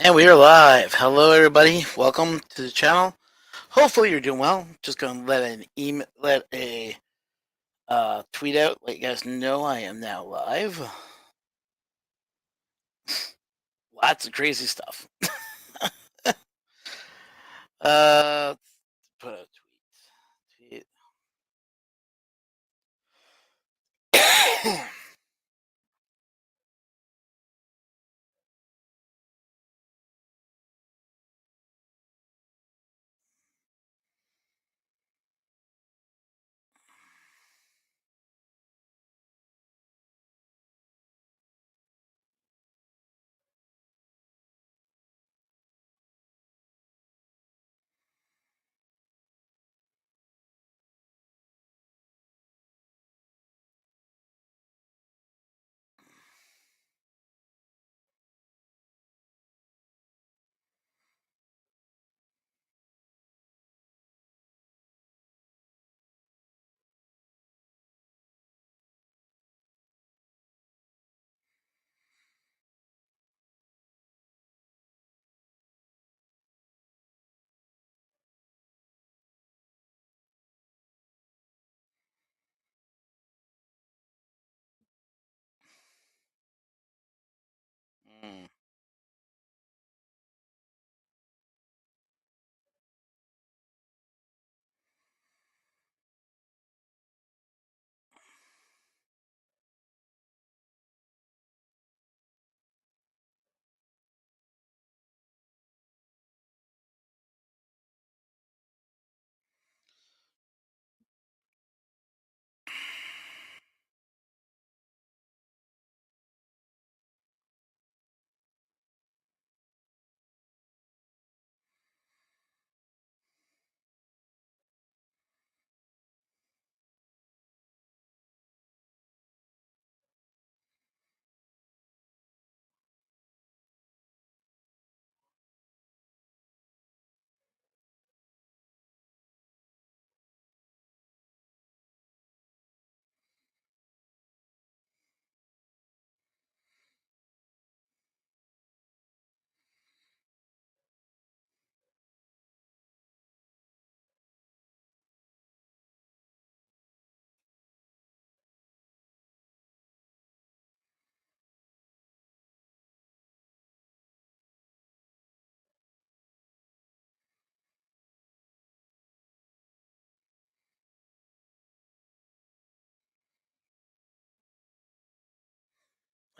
And we are live. Hello, everybody. Welcome to the channel. Hopefully, you're doing well. Just gonna let a tweet out, let you guys know I am now live. Lots of crazy stuff. Let's put a tweet. Mm.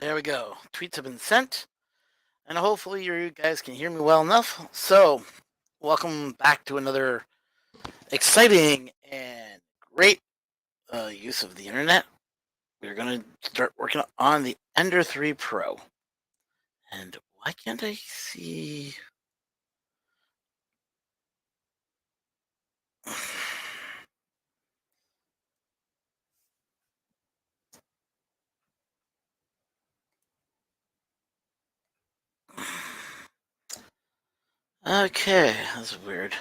There we go. Tweets have been sent, and hopefully, you guys can hear me well enough. So, welcome back to another exciting and great use of the internet. We're going to start working on the Ender 3 Pro. And why can't I see? Okay, that's weird.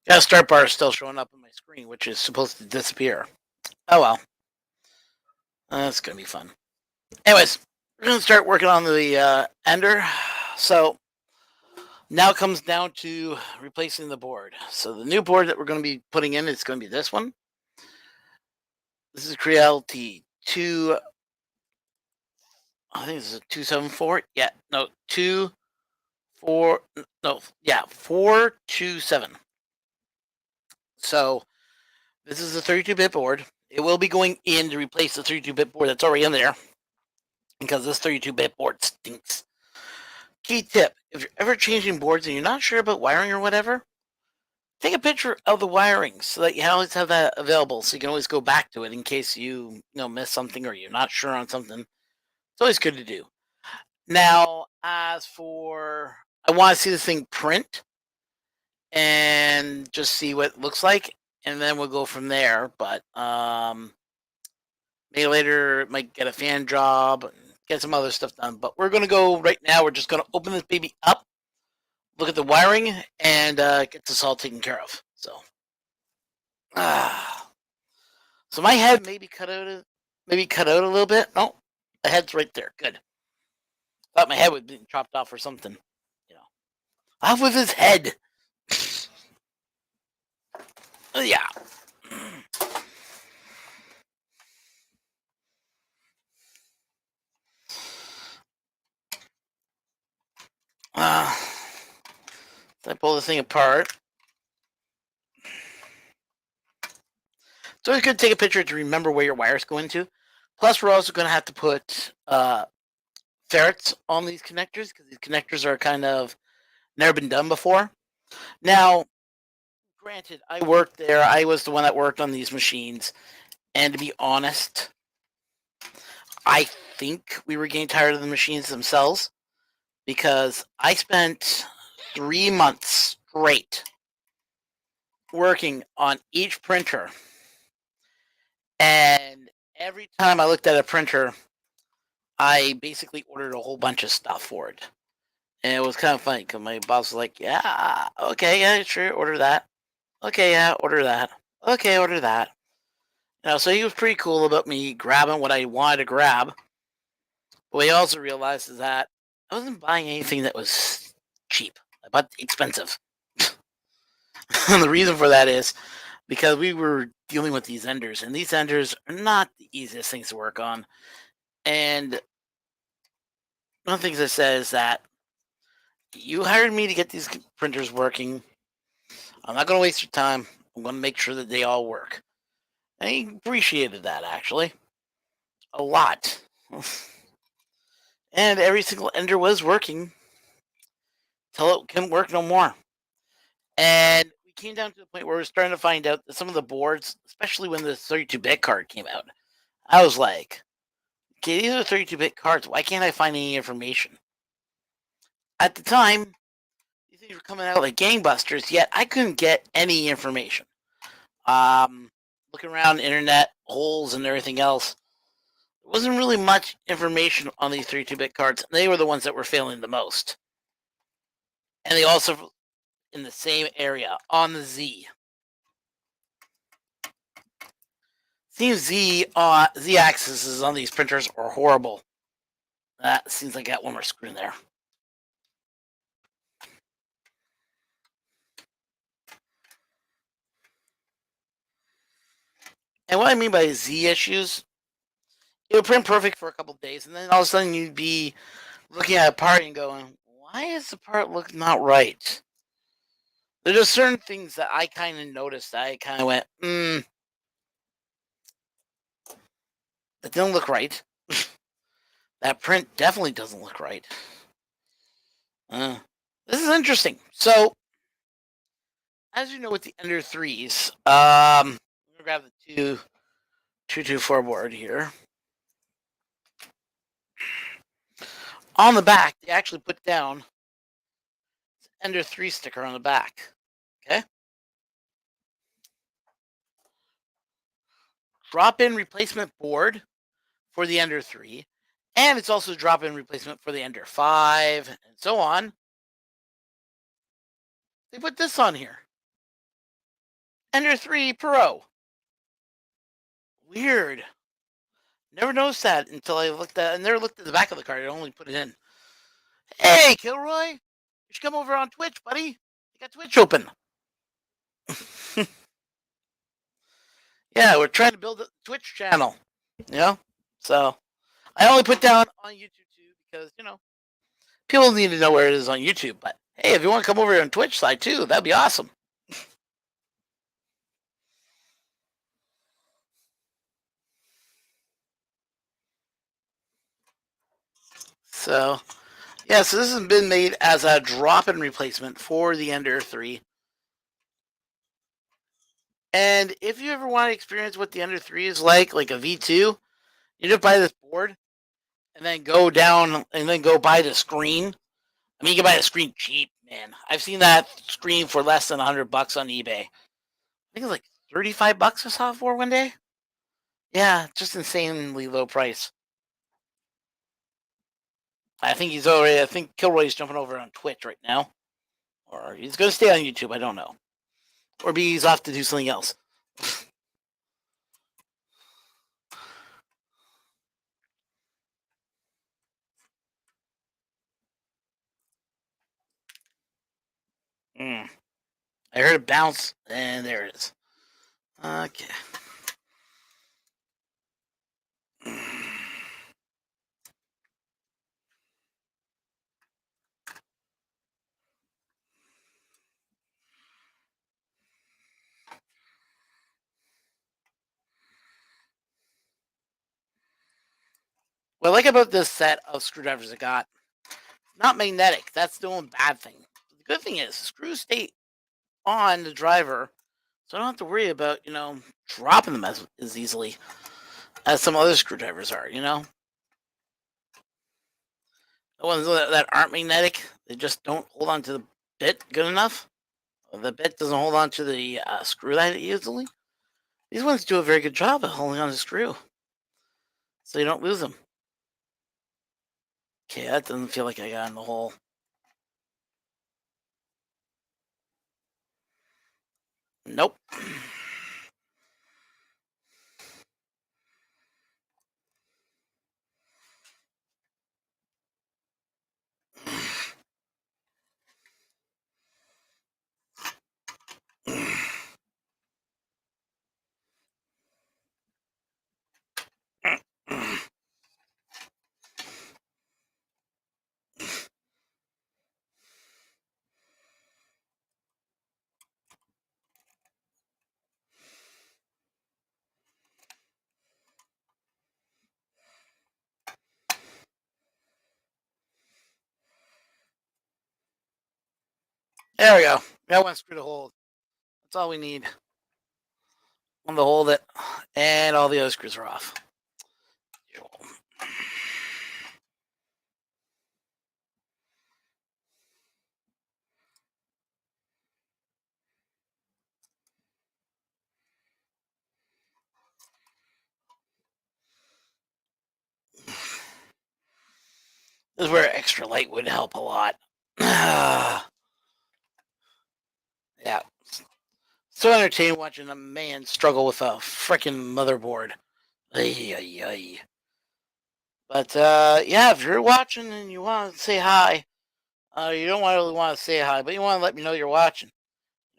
Yeah, start bar is still showing up on my screen, which is supposed to disappear. Oh well. That's going to be fun. Anyways, we're going to start working on the Ender. So now it comes down to replacing the board. So the new board that we're going to be putting in is going to be this one. This is Creality 2. I think this is a 274. Yeah, no, 427. So this is a 32-bit board. It will be going in to replace the 32-bit board that's already in there because this 32-bit board stinks. Key tip: if you're ever changing boards and you're not sure about wiring or whatever, take a picture of the wiring so that you always have that available, so you can always go back to it in case you miss something or you're not sure on something. It's always good to do. Now, as for, I want to see this thing print and just see what it looks like, and then we'll go from there. But maybe later it might get a fan job and get some other stuff done. But we're gonna go right now. We're just gonna open this baby up, look at the wiring, and get this all taken care of. So, so my head maybe cut out a little bit. No, the head's right there. Good. Thought my head would be chopped off or something. Off with his head. Yeah. Uh, I pull the thing apart. It's always good to take a picture to remember where your wires go into. Plus, we're also going to have to put ferrets on these connectors because these connectors are kind of never been done before. Now, granted, I worked there. I was the one that worked on these machines. And to be honest, I think we were getting tired of the machines themselves because I spent 3 months straight working on each printer. And every time I looked at a printer, I basically ordered a whole bunch of stuff for it. And it was kind of funny because my boss was like, yeah, okay, yeah, sure, order that. Okay, yeah, order that. Okay, order that. So he was pretty cool about me grabbing what I wanted to grab. But what he also realized is that I wasn't buying anything that was cheap. I bought expensive. And the reason for that is because we were dealing with these enders, and these enders are not the easiest things to work on. And one of the things I said is that you hired me to get these printers working. I'm not going to waste your time. I'm going to make sure that they all work. And he appreciated that, actually. A lot. And every single ender was working till it couldn't work no more. And we came down to the point where we're starting to find out that some of the boards, especially when the 32-bit card came out, I was like, okay, these are 32-bit cards. Why can't I find any information? At the time, these things were coming out like gangbusters, yet I couldn't get any information. Looking around the internet, holes and everything else, there wasn't really much information on these 32-bit cards. They were the ones that were failing the most. And they also in the same area on the Z. Seems Z axes on these printers are horrible. That seems like I got one more screw in there. And what I mean by Z issues, it would print perfect for a couple days, and then all of a sudden you'd be looking at a part and going, "Why is the part look not right?" There's just certain things that I kind of noticed. That I kind of went, that don't look right. That print definitely doesn't look right. This is interesting. So, as you know, with the Ender 3s, I'm going to grab the 224 board here. On the back, they actually put down Ender 3 sticker on the back. Okay? Drop-in replacement board for the Ender 3. And it's also drop-in replacement for the Ender 5 and so on. They put this on here. Ender 3 Pro. Weird. Never noticed that until I looked at. I never looked at the back of the card. I only put it in. Hey, Kilroy, you should come over on Twitch, buddy. You got Twitch open. Yeah, we're trying to build a Twitch channel. So I only put down on YouTube too because people need to know where it is on YouTube. But hey, if you want to come over on Twitch side too, that'd be awesome. So yeah, so this has been made as a drop-in replacement for the Ender 3. And if you ever want to experience what the Ender 3 is like a V2, you just buy this board and then go down and then go buy the screen. I mean, you can buy the screen cheap, man. I've seen that screen for less than $100 on eBay. I think it's like $35 I saw it for one day. Yeah, just insanely low price. I think Kilroy's jumping over on Twitch right now. Or he's going to stay on YouTube, I don't know. Or maybe he's off to do something else. Mm. I heard it bounce, and there it is. Okay. What I like about this set of screwdrivers I got, not magnetic. That's the only bad thing. The good thing is the screws stay on the driver, so I don't have to worry about dropping them as easily as some other screwdrivers are. The ones that aren't magnetic, they just don't hold on to the bit good enough. The bit doesn't hold on to the screw that easily. These ones do a very good job of holding on to the screw, so you don't lose them. Okay, that doesn't feel like I got in the hole. Nope. There we go. Got one screw to hold. That's all we need. One to hold it, and all the other screws are off. This is where extra light would help a lot. Yeah. So entertaining watching a man struggle with a freaking motherboard. Ay, ay, ay. But yeah, if you're watching and you want to say hi, you don't really want to say hi, but you want to let me know you're watching.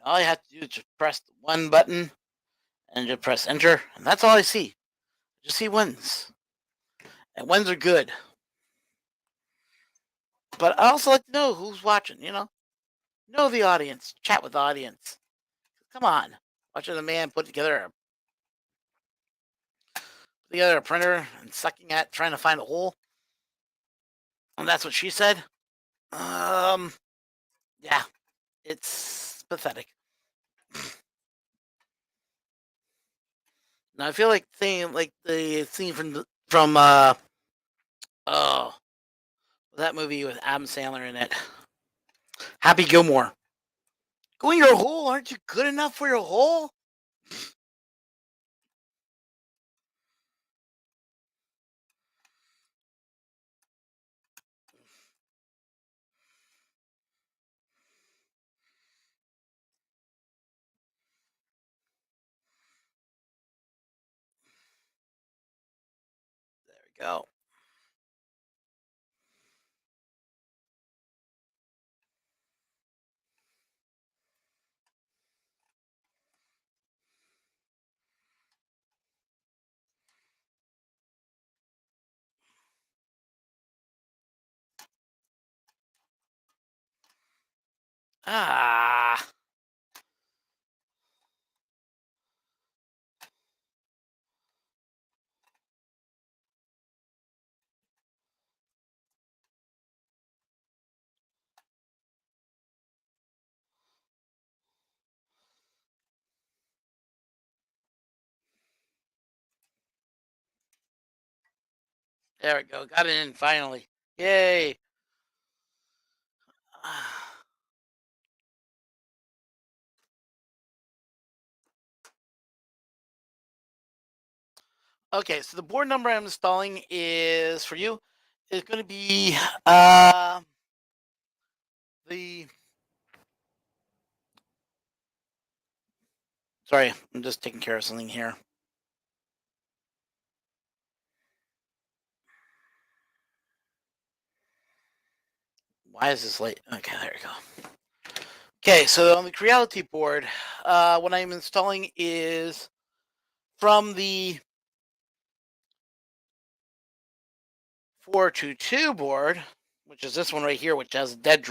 All you have to do is just press the one button and just press enter, and that's all I see. I just see wins, and wins are good. But I also like to know who's watching. Know the audience, chat with the audience. Come on, watching a man put together a printer and sucking at trying to find a hole, and that's what she said. Yeah, it's pathetic. Now I feel like saying like the scene from oh that movie with Adam Sandler in it, Happy Gilmore. Go in your hole. Aren't you good enough for your hole? There we go. Ah, there we go. Got it in finally. Yay. Okay, so the board number I'm installing is for you is going to be the. Sorry, I'm just taking care of something here. Why is this late? Okay, there you go. Okay, so on the Creality board, what I'm installing is from the 422 board, which is this one right here, which is dead.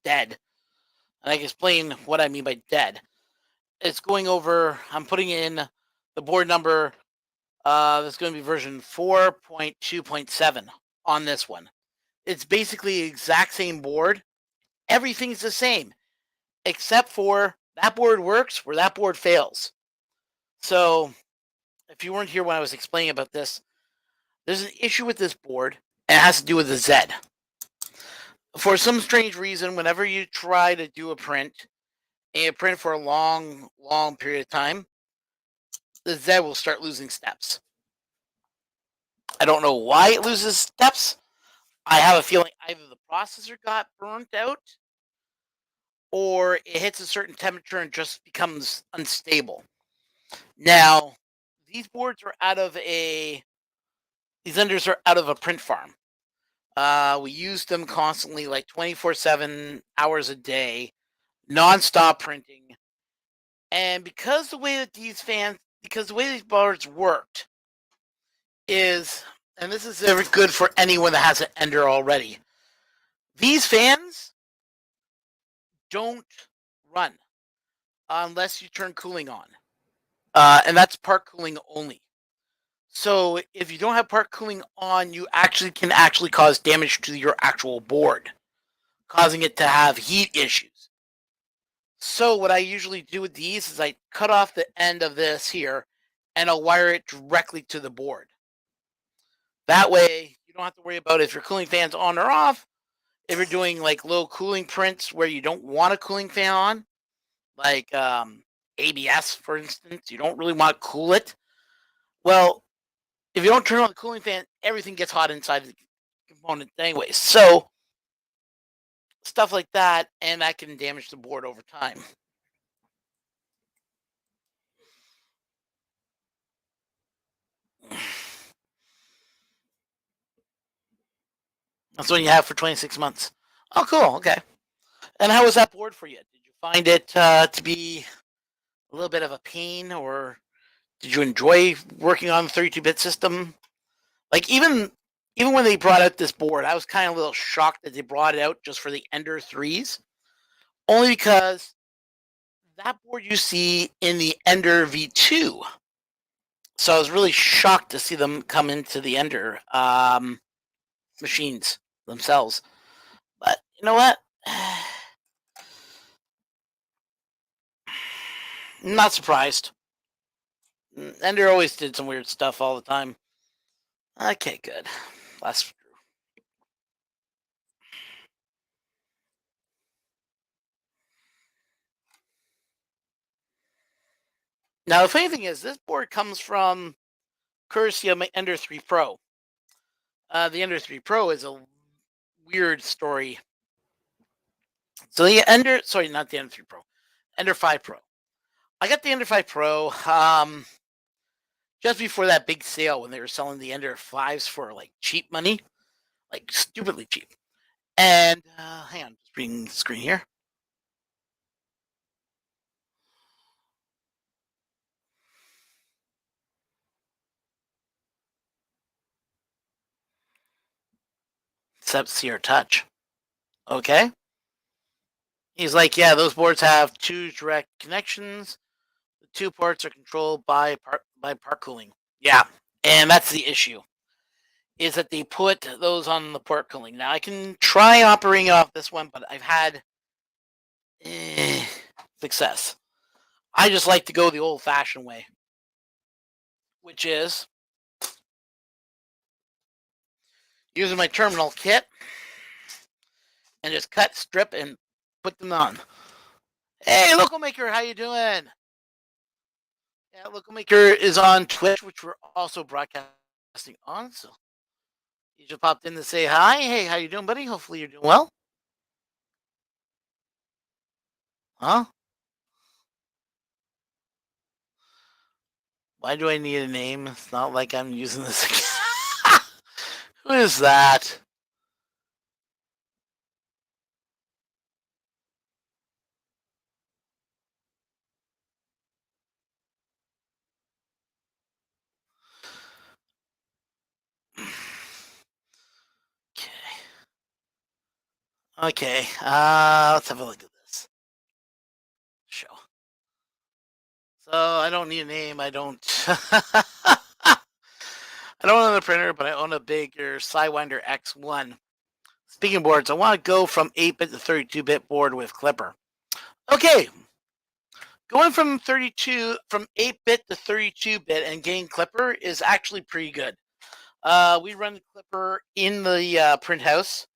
And I can explain what I mean by dead. It's going over. I'm putting in the board number. That's going to be version 4.2.7 on this one. It's basically the exact same board. Everything's the same, except for that board works where that board fails. So if you weren't here when I was explaining about this, there's an issue with this board, and it has to do with the Z. For some strange reason, whenever you try to do a print, and you print for a long, long period of time, the Z will start losing steps. I don't know why it loses steps. I have a feeling either the processor got burnt out or it hits a certain temperature and just becomes unstable. Now, these boards are out of these enders are out of a print farm. We use them constantly, like 24/7 hours a day, nonstop printing. And because the way these boards worked is, and this is very good for anyone that has an ender already, these fans don't run unless you turn cooling on. And that's part cooling only. So if you don't have part cooling on, you can cause damage to your actual board, causing it to have heat issues. So what I usually do with these is I cut off the end of this here and I'll wire it directly to the board. That way you don't have to worry about if your cooling fan's on or off. If you're doing like low cooling prints where you don't want a cooling fan on, like ABS, for instance, you don't really want to cool it. Well, if you don't turn on the cooling fan, everything gets hot inside the component anyways. So stuff like that, and that can damage the board over time. That's what you have for 26 months. Oh, cool. Okay. And how was that board for you? Did you find it to be a little bit of a pain, or did you enjoy working on the 32-bit system? Like even when they brought out this board, I was kind of a little shocked that they brought it out just for the Ender 3s, only because that board you see in the Ender V2. So I was really shocked to see them come into the Ender machines themselves. But you know what? I'm not surprised. Ender always did some weird stuff all the time. Okay, good. Last. Now the funny thing is, this board comes from courtesy of my Ender 3 Pro. The Ender 3 Pro is a weird story. So the Ender, sorry, not the Ender 3 Pro, Ender 5 Pro. I got the Ender 5 Pro just before that big sale when they were selling the Ender 5s for like cheap money, like stupidly cheap. And hang on, just reading the screen here. Except Sear Touch. Okay. He's like, yeah, those boards have 2 direct connections. The 2 ports are controlled by part cooling. Yeah, and that's the issue. Is that they put those on the port cooling. Now I can try operating off this one, but I've had success. I just like to go the old-fashioned way, which is using my terminal kit and just cut, strip, and put them on. Hey, Local Maker, how you doing? Yeah, Local Maker is on Twitch, which we're also broadcasting on. So you just popped in to say hi. Hey, how you doing, buddy? Hopefully you're doing well. Huh? Why do I need a name? It's not like I'm using this again. Who is that? Okay, let's have a look at this show. So I don't need a name. I don't. I don't own a printer, but I own a bigger Sidewinder X1. Speaking of boards, I want to go from 8-bit to 32-bit board with Clipper. Okay, going from 8-bit to 32-bit and getting Clipper is actually pretty good. We run Clipper in the print house,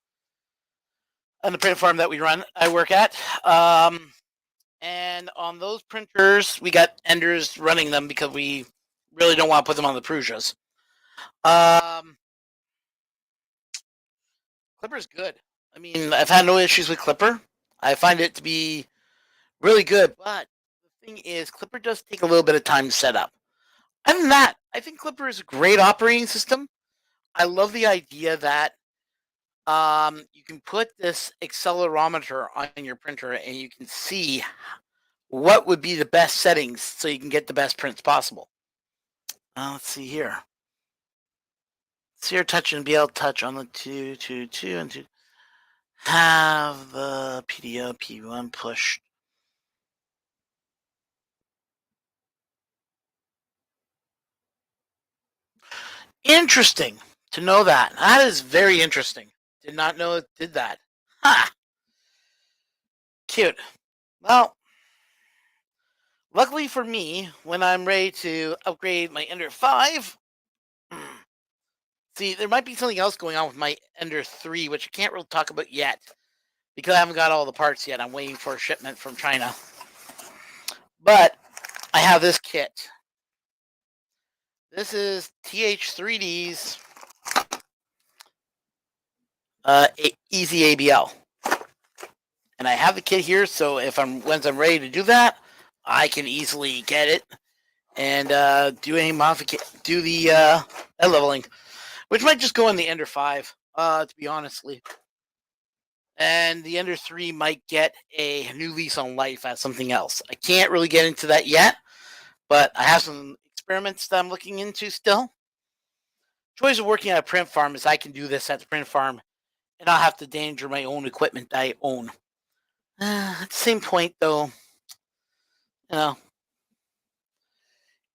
on the print farm that I work at. And on those printers, we got Enders running them because we really don't want to put them on the Prusias. Clipper's good. I mean, I've had no issues with Clipper. I find it to be really good, but the thing is, Clipper does take a little bit of time to set up. Other than that, I think Clipper is a great operating system. I love the idea that you can put this accelerometer on your printer and you can see what would be the best settings so you can get the best prints possible. Let's see here. Sear touch and BL touch on the 222 and 2. Have the PDO P1 pushed. Interesting to know that. That is very interesting. Did not know it did that. Ha! Cute. Well, luckily for me, when I'm ready to upgrade my Ender 5, see, there might be something else going on with my Ender 3, which I can't really talk about yet because I haven't got all the parts yet. I'm waiting for a shipment from China. But I have this kit. This is TH3D's Easy ABL. And I have the kit here, so once I'm ready to do that, I can easily get it and do any modification, do the leveling, which might just go in the Ender 5, to be honestly. And the Ender 3 might get a new lease on life as something else. I can't really get into that yet, but I have some experiments that I'm looking into still. Choice of working at a print farm is I can do this at the print farm and I'll have to danger my own equipment that I own. At the same point, though, you know,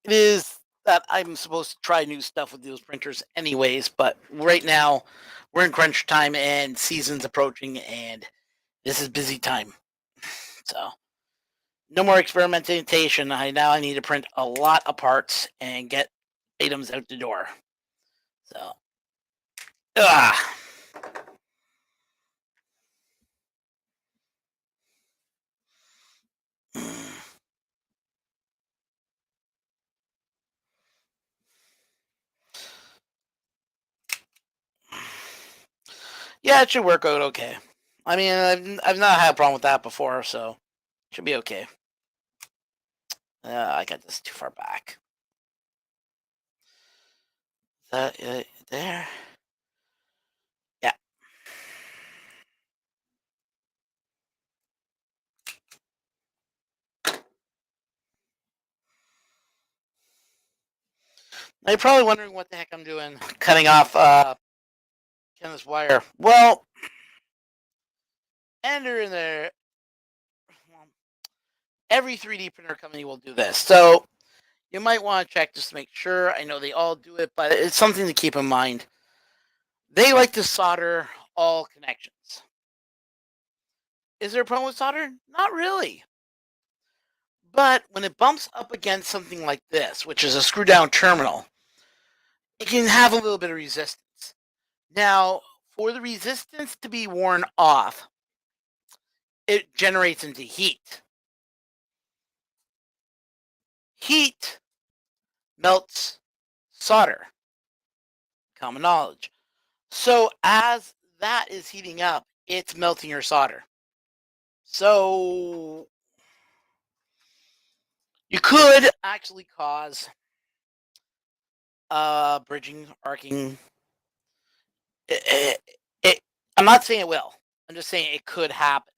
it is that I'm supposed to try new stuff with those printers anyways, but right now we're in crunch time and season's approaching and this is busy time. So no more experimentation. I need to print a lot of parts and get items out the door. So ah. Yeah, it should work out okay. I mean, I've not had a problem with that before, so it should be okay. I got this too far back. Is that it there? Yeah. Now you're probably wondering what the heck I'm doing, cutting off this wire. Well, Ender in there. Every 3D printer company will do this, so you might want to check just to make sure. I know they all do it, but it's something to keep in mind. They like to solder all connections. Is there a problem with solder? Not really. But when it bumps up against something like this, which is a screw down terminal, it can have a little bit of resistance. Now, for the resistance to be worn off, it generates into heat. Heat melts solder. Common knowledge. So as that is heating up, it's melting your solder. So you could actually cause bridging, arcing. I'm not saying it will. I'm just saying it could happen.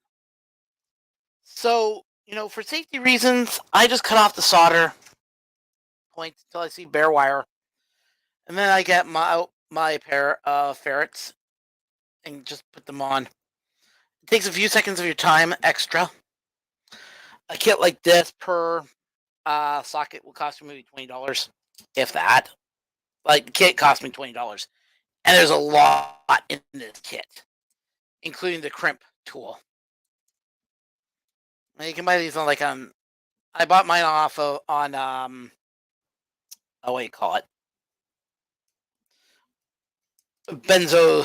So, for safety reasons, I just cut off the solder points until I see bare wire. And then I get my pair of ferrets and just put them on. It Takes a few seconds of your time extra. A kit like this per socket will cost you maybe $20, if that. Like the kit cost me $20, and there's a lot in this kit, including the crimp tool. Now you can buy these on I bought mine off of on what do you call it? Benzo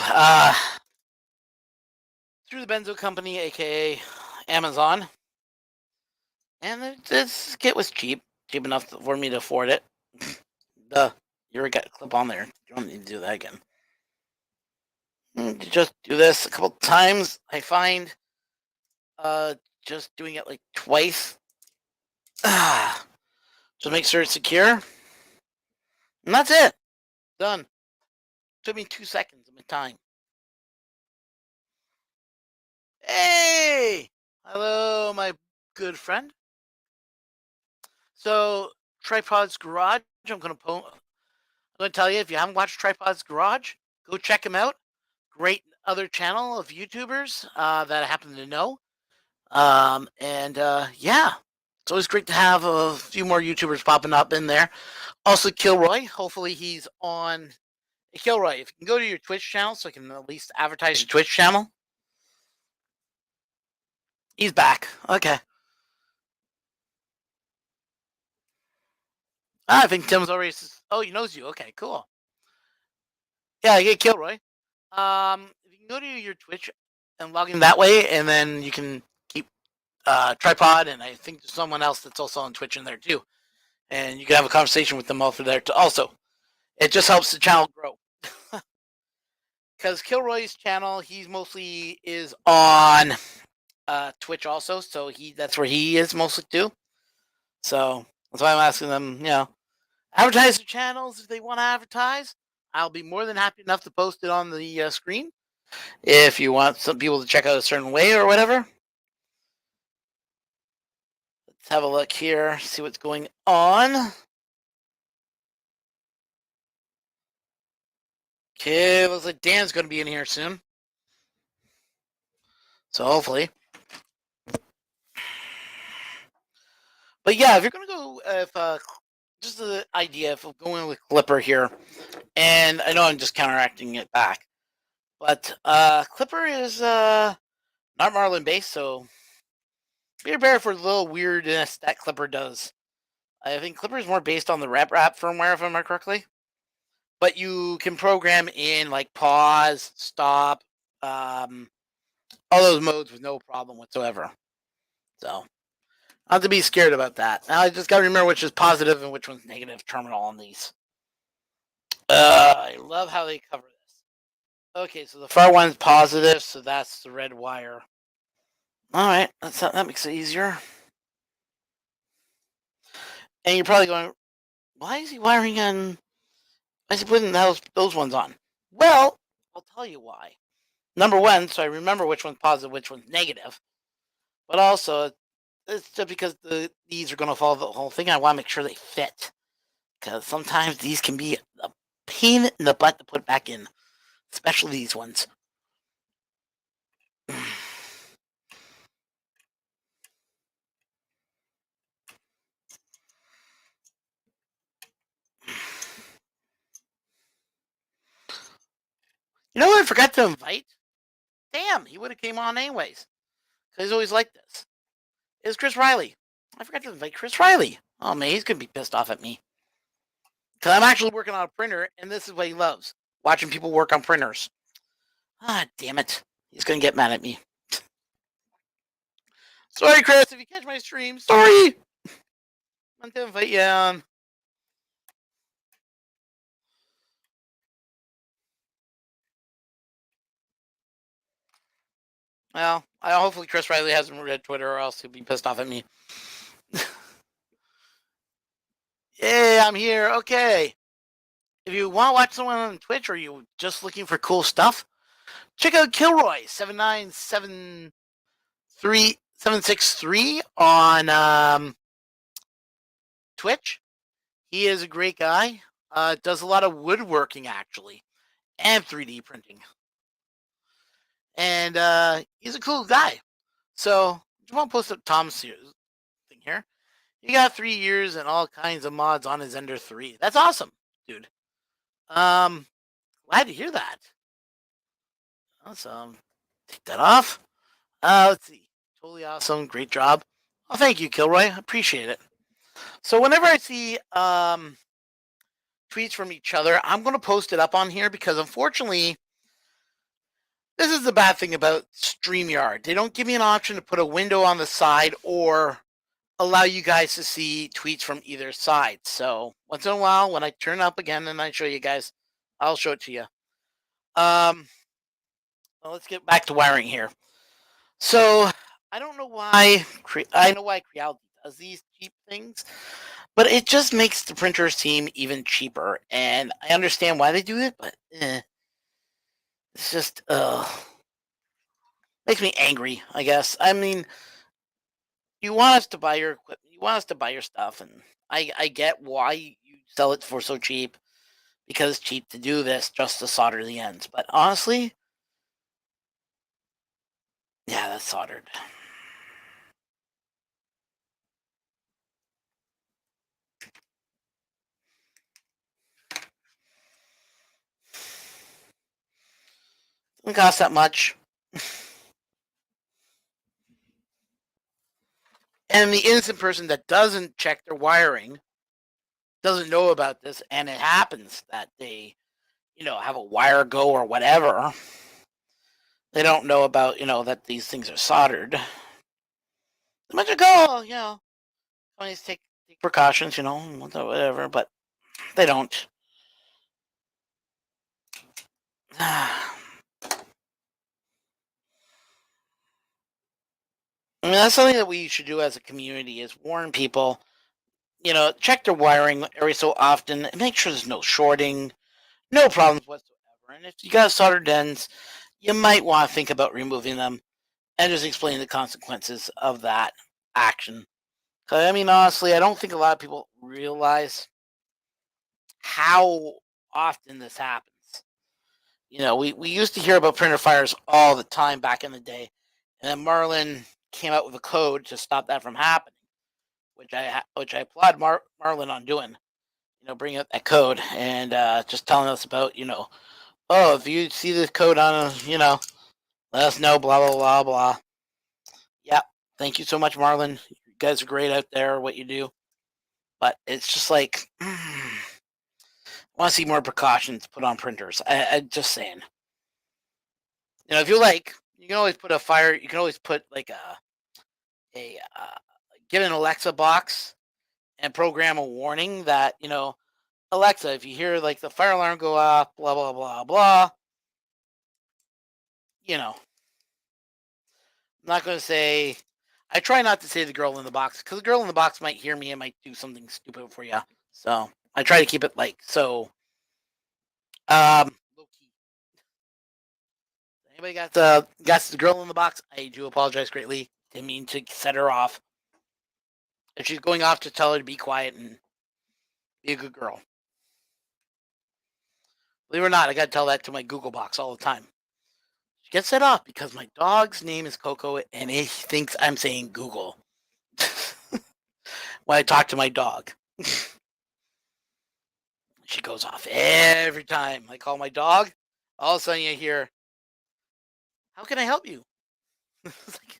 through the Benzo company, aka Amazon. And this kit was cheap enough for me to afford it. You already got a clip on there. You don't need to do that again. Just do this a couple times. I find just doing it like twice. So make sure it's secure. And that's it. Done. Took me 2 seconds of my time. Hey! Hello, my good friend. So, Tripod's Garage, I'm going to tell you, if you haven't watched Tripod's Garage, go check him out. Great other channel of YouTubers that I happen to know. Yeah, it's always great to have a few more YouTubers popping up in there. Also, Kilroy, hopefully he's on. Hey, Kilroy, if you can go to your Twitch channel so I can at least advertise your Twitch channel. He's back. Okay. I think Tim's already. Oh, he knows you. Okay, cool. Yeah, get Kilroy. If you can go to your Twitch and log in that way, and then you can keep Tripod, and I think there's someone else that's also on Twitch in there too, and you can have a conversation with them over there too. Also, it just helps the channel grow. Because Kilroy's channel, he's mostly is on Twitch also, so that's where he is mostly too. So that's why I'm asking them, advertise their channels if they want to advertise. I'll be more than happy enough to post it on the screen if you want some people to check out a certain way or whatever. Let's have a look here, see what's going on. Okay, looks like Dan's going to be in here soon. So hopefully. But yeah, if you're going to go, just the idea of going with Clipper here, and I know I'm just counteracting it back, but Clipper is not Marlin based, so be prepared for the little weirdness that Clipper does. I think Clipper is more based on the RepRap firmware, if I remember correctly. But you can program in like pause, stop, all those modes with no problem whatsoever. So, not have to be scared about that. Now I just got to remember which is positive and which one's negative terminal on these. I love how they cover this. Okay, so the far one's positive, so that's the red wire. All right, that makes it easier. And you're probably going, why is he wiring on? Why is he putting those ones on? Well, I'll tell you why. Number one, so I remember which one's positive, which one's negative. But also, it's just because these are going to follow the whole thing. I want to make sure they fit. Because sometimes these can be a pain in the butt to put back in. Especially these ones. You know what I forgot to invite? Damn, he would have came on anyways. Because he's always like this. It's Chris Riley. I forgot to invite Chris Riley. Oh man, he's going to be pissed off at me. Because I'm actually working on a printer, and this is what he loves. Watching people work on printers. Ah, damn it. He's going to get mad at me. Sorry, Chris, if you catch my stream. Sorry. I'm going to invite you on. Well, hopefully Chris Riley hasn't read Twitter or else he'll be pissed off at me. Yay, I'm here. Okay. If you want to watch someone on Twitch or you're just looking for cool stuff, check out Kilroy 763 on Twitch. He is a great guy. Does a lot of woodworking actually, and 3D printing. and he's a cool guy. So I want to post up Tom's thing here. He got 3 years and all kinds of mods on his Ender 3. That's awesome, dude. Glad to hear that. Awesome. Take that off. Let's see. Totally awesome. Great job. Oh, thank you, Kilroy. I appreciate it. So whenever I see tweets from each other, I'm going to post it up on here because unfortunately, this is the bad thing about StreamYard. They don't give me an option to put a window on the side or allow you guys to see tweets from either side. So once in a while, when I turn up again and I show you guys, I'll show it to you. Well, let's get back to wiring here. So I don't know why. I know why Creality does these cheap things, but it just makes the printer seem even cheaper. And I understand why they do it, but it's just makes me angry. I guess. I mean, you want us to buy your equipment, you want us to buy your stuff, and I get why you sell it for so cheap because it's cheap to do this just to solder the ends. But honestly, yeah, that's soldered. Doesn't cost that much. And the innocent person that doesn't check their wiring doesn't know about this, and it happens that they, have a wire go or whatever. They don't know about, that these things are soldered. They might just go, always take precautions, whatever, but they don't. I mean, that's something that we should do as a community is warn people, check their wiring every so often and make sure there's no shorting, no problems whatsoever. And if you got soldered ends, you might want to think about removing them and just explain the consequences of that action. Because, I mean, honestly, I don't think a lot of people realize how often this happens. We used to hear about printer fires all the time back in the day. And then Marlin came out with a code to stop that from happening, which I applaud Marlin on doing. Bringing up that code and just telling us about, oh, if you see this code on, let us know, blah, blah, blah, blah. Yeah, thank you so much, Marlin. You guys are great out there, what you do. But it's just like, I want to see more precautions put on printers. I'm just saying. If you like, you can always put a fire, you can always put like get an Alexa box and program a warning that, Alexa, if you hear like the fire alarm go off, blah, blah, blah, blah, I'm not going to say, I try not to say the girl in the box because the girl in the box might hear me and might do something stupid for you. So I try to keep it low key. Anybody got the girl in the box? I do apologize greatly. Didn't mean to set her off. If she's going off, to tell her to be quiet and be a good girl. Believe it or not, I got to tell that to my Google box all the time. She gets set off because my dog's name is Coco and he thinks I'm saying Google when I talk to my dog. She goes off every time I call my dog. All of a sudden you hear, how can I help you? It's like,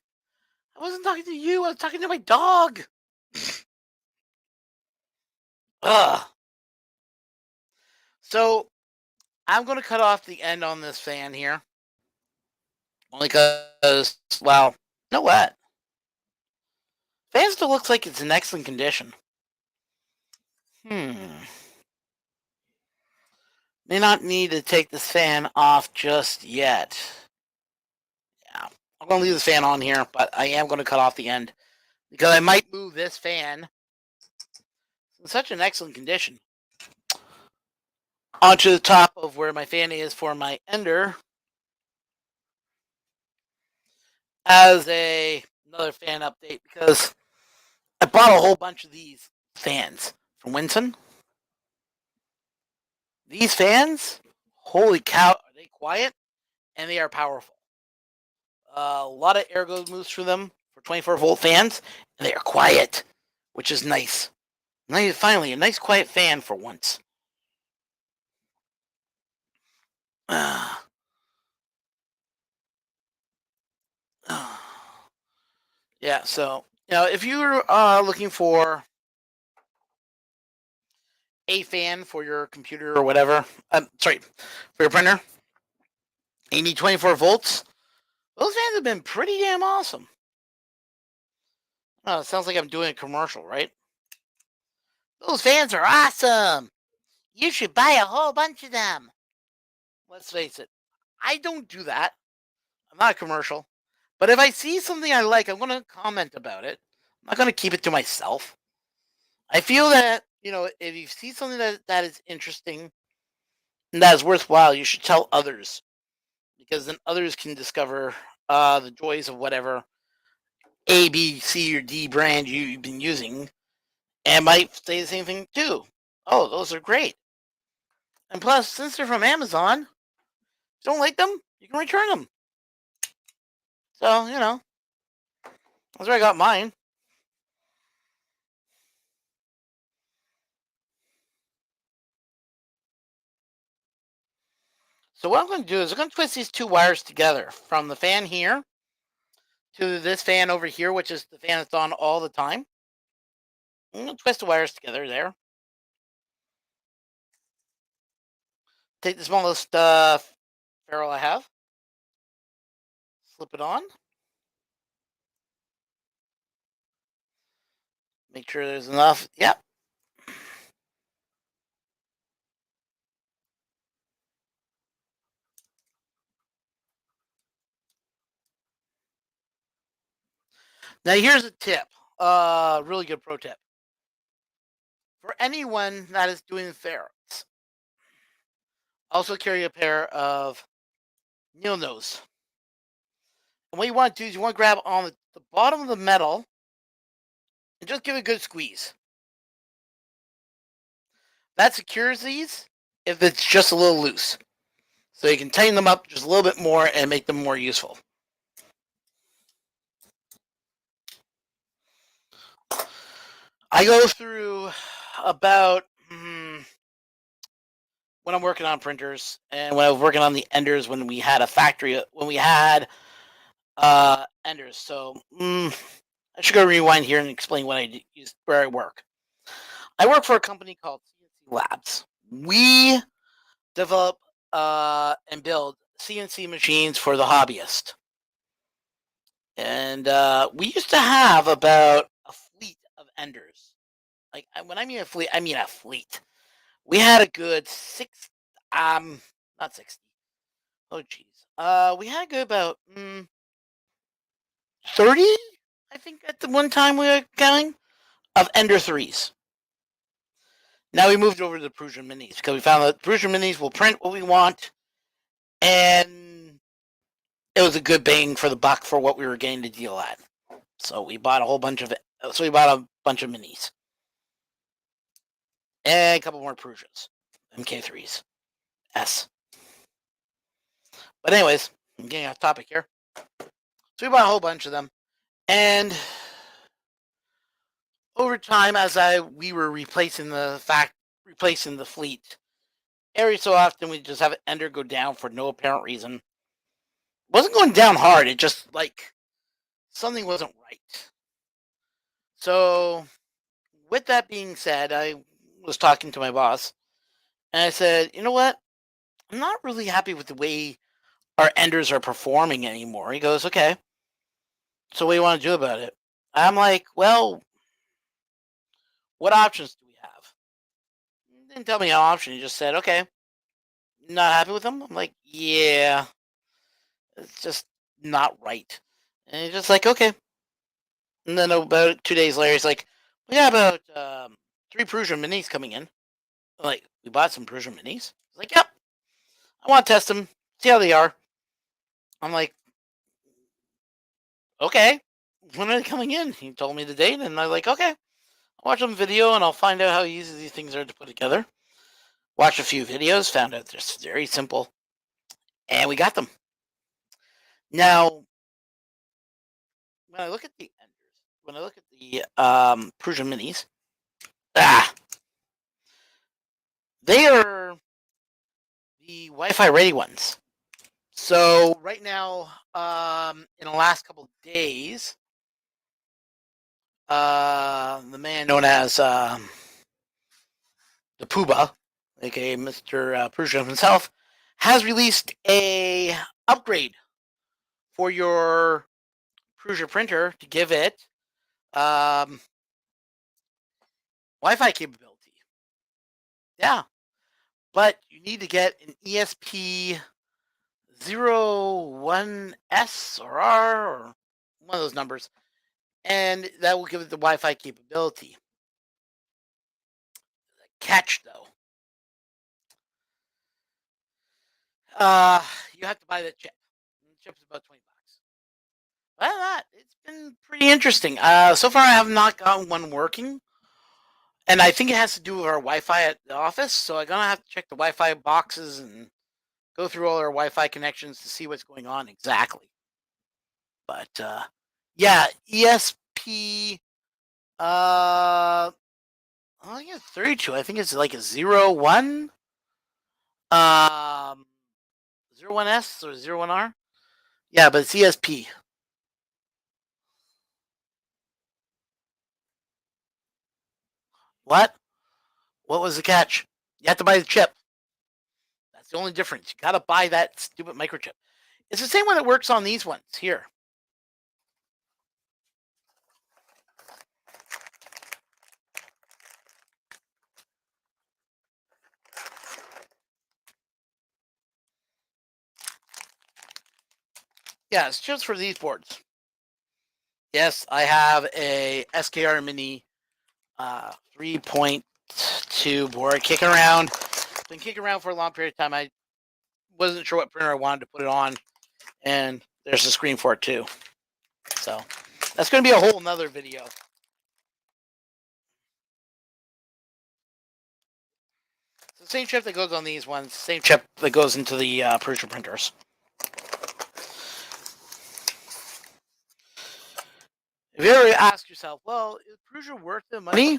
I wasn't talking to you. I was talking to my dog. Ugh. So I'm going to cut off the end on this fan here. Only because, well, you know what? Fan still looks like it's in excellent condition. May not need to take this fan off just yet. Yeah, I'm going to leave this fan on here, but I am going to cut off the end because I might move this fan in such an excellent condition onto the top of where my fan is for my ender as another fan update because I bought a whole bunch of these fans from Winson. These fans, holy cow, are they quiet and they are powerful. A lot of air moves through them for 24-volt fans, and they are quiet, which is nice. Nice, finally, a nice quiet fan for once. Yeah, so if you're looking for a fan for your computer or whatever, sorry, for your printer, and you need 24 volts. Those fans have been pretty damn awesome. Oh, it sounds like I'm doing a commercial, right? Those fans are awesome. You should buy a whole bunch of them. Let's face it, I don't do that. I'm not a commercial. But if I see something I like, I'm going to comment about it. I'm not going to keep it to myself. I feel that, if you see something that is interesting and that is worthwhile, you should tell others. Because then others can discover the joys of whatever A, B, C, or D brand you've been using and might say the same thing too. Oh, those are great. And plus, since they're from Amazon, if you don't like them, you can return them. So, that's where I got mine. So what I'm going to do is I'm going to twist these two wires together from the fan here to this fan over here, which is the fan that's on all the time. I'm going to twist the wires together there. Take the smallest ferrule I have. Slip it on. Make sure there's enough. Yep. Now here's a tip. Really good pro tip. For anyone that is doing ferrules, also carry a pair of needle nose. And what you want to do is you want to grab on the bottom of the metal and just give it a good squeeze. That secures these if it's just a little loose. So you can tighten them up just a little bit more and make them more useful. I go through about when I'm working on printers and when I was working on the enders when we had a factory, when we had enders. So I should go rewind here and explain what I use, where I work. I work for a company called CNC Labs. We develop and build CNC machines for the hobbyist. And we used to have about a fleet of enders. Like when I mean a fleet, I mean a fleet. We had a good not 60. Oh geez. We had a good about 30, I think at the one time we were counting, of Ender 3s. Now we moved over to the Prussian Minis because we found that Prussian Minis will print what we want, and it was a good bang for the buck for what we were getting to deal at. So we bought a bunch of Minis and a couple more Prussians, MK3s, S. But anyways, I'm getting off topic here. So we bought a whole bunch of them, and over time, as we were replacing the fleet, every so often we just have an ender go down for no apparent reason. It wasn't going down hard. It just like something wasn't right. So, with that being said, I was talking to my boss, and I said, "You know what? I'm not really happy with the way our enders are performing anymore." He goes, "Okay. So what do you want to do about it?" I'm like, "Well, what options do we have?" He didn't tell me an option. He just said, "Okay, not happy with them." I'm like, "Yeah, it's just not right." And he's just like, "Okay." And then about 2 days later, he's like, "We got about 3 Prussian minis coming in." I'm like, "We bought some Prussian minis?" He's like, "Yep. I want to test them, see how they are." I'm like, "Okay. When are they coming in?" He told me the date, and I'm like, "Okay. I'll watch some video, and I'll find out how easy these things are to put together." Watched a few videos, found out they're very simple, and we got them. Now, when I look at the Enders, when I look at the Prusa Minis, they are the Wi-Fi ready ones. So right now, in the last couple of days, the man known as the Pooba, aka Mr. Prusa himself, has released a upgrade for your Prusa printer to give it Wi-Fi capability. Yeah, but you need to get an ESP01S or R or one of those numbers, and that will give it the Wi-Fi capability. Catch though, you have to buy the chip. The chip's about $20. Well, it's been pretty interesting. So far I have not gotten one working, and I think it has to do with our Wi-Fi at the office. So I'm gonna have to check the Wi-Fi boxes and go through all our Wi-Fi connections to see what's going on exactly. But yeah, ESP. I think it's 32. I think it's like a 01, um, 01S or 01R. Yeah, but it's ESP. What? What was the catch? You have to buy the chip. That's the only difference. You got to buy that stupid microchip. It's the same one that works on these ones here. Yeah, it's just for these boards. Yes, I have a SKR Mini 3.2 board kicking around. Been kicking around for a long period of time. I wasn't sure what printer I wanted to put it on, and there's a screen for it too. So that's going to be a whole nother video. It's the same chip that goes on these ones, same chip that goes into the Prusa printers. If you ever ask yourself, well, is Prusa worth the money?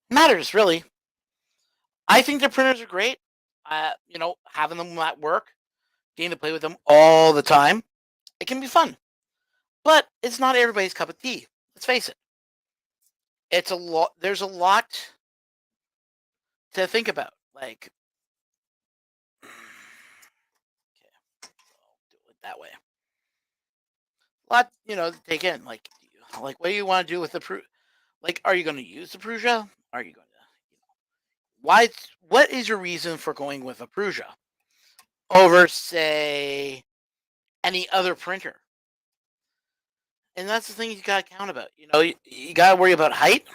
Matters, really. I think the printers are great. Having them at work, getting to play with them all the time, it can be fun. But it's not everybody's cup of tea. Let's face it. It's a lot. There's a lot to think about. Like, okay, I'll do it that way. A lot, to take in. Like, what do you want to do with the Prusa? Like, are you going to use the Prusa? Are you going to? Why? What is your reason for going with a Prusa over, say, any other printer? And that's the thing you got to count about. You got to worry about height,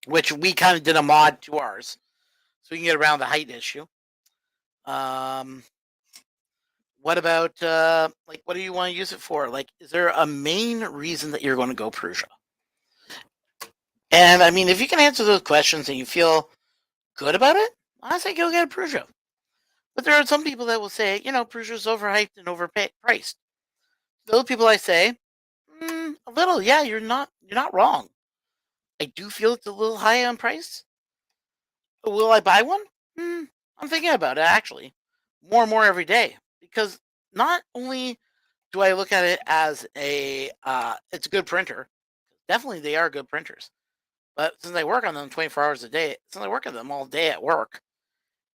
which we kind of did a mod to ours, so we can get around the height issue. What about what do you want to use it for? Like, is there a main reason that you're going to go Prusa? And I mean, if you can answer those questions and you feel good about it, I say go get a Prusa. But there are some people that will say, Prusa is overhyped and overpriced. Those people, I say, a little. Yeah, you're not wrong. I do feel it's a little high on price. Will I buy one? I'm thinking about it actually, more and more every day, because not only do I look at it as it's a good printer. Definitely, they are good printers. But since I work on them 24 hours a day, since I work on them all day at work,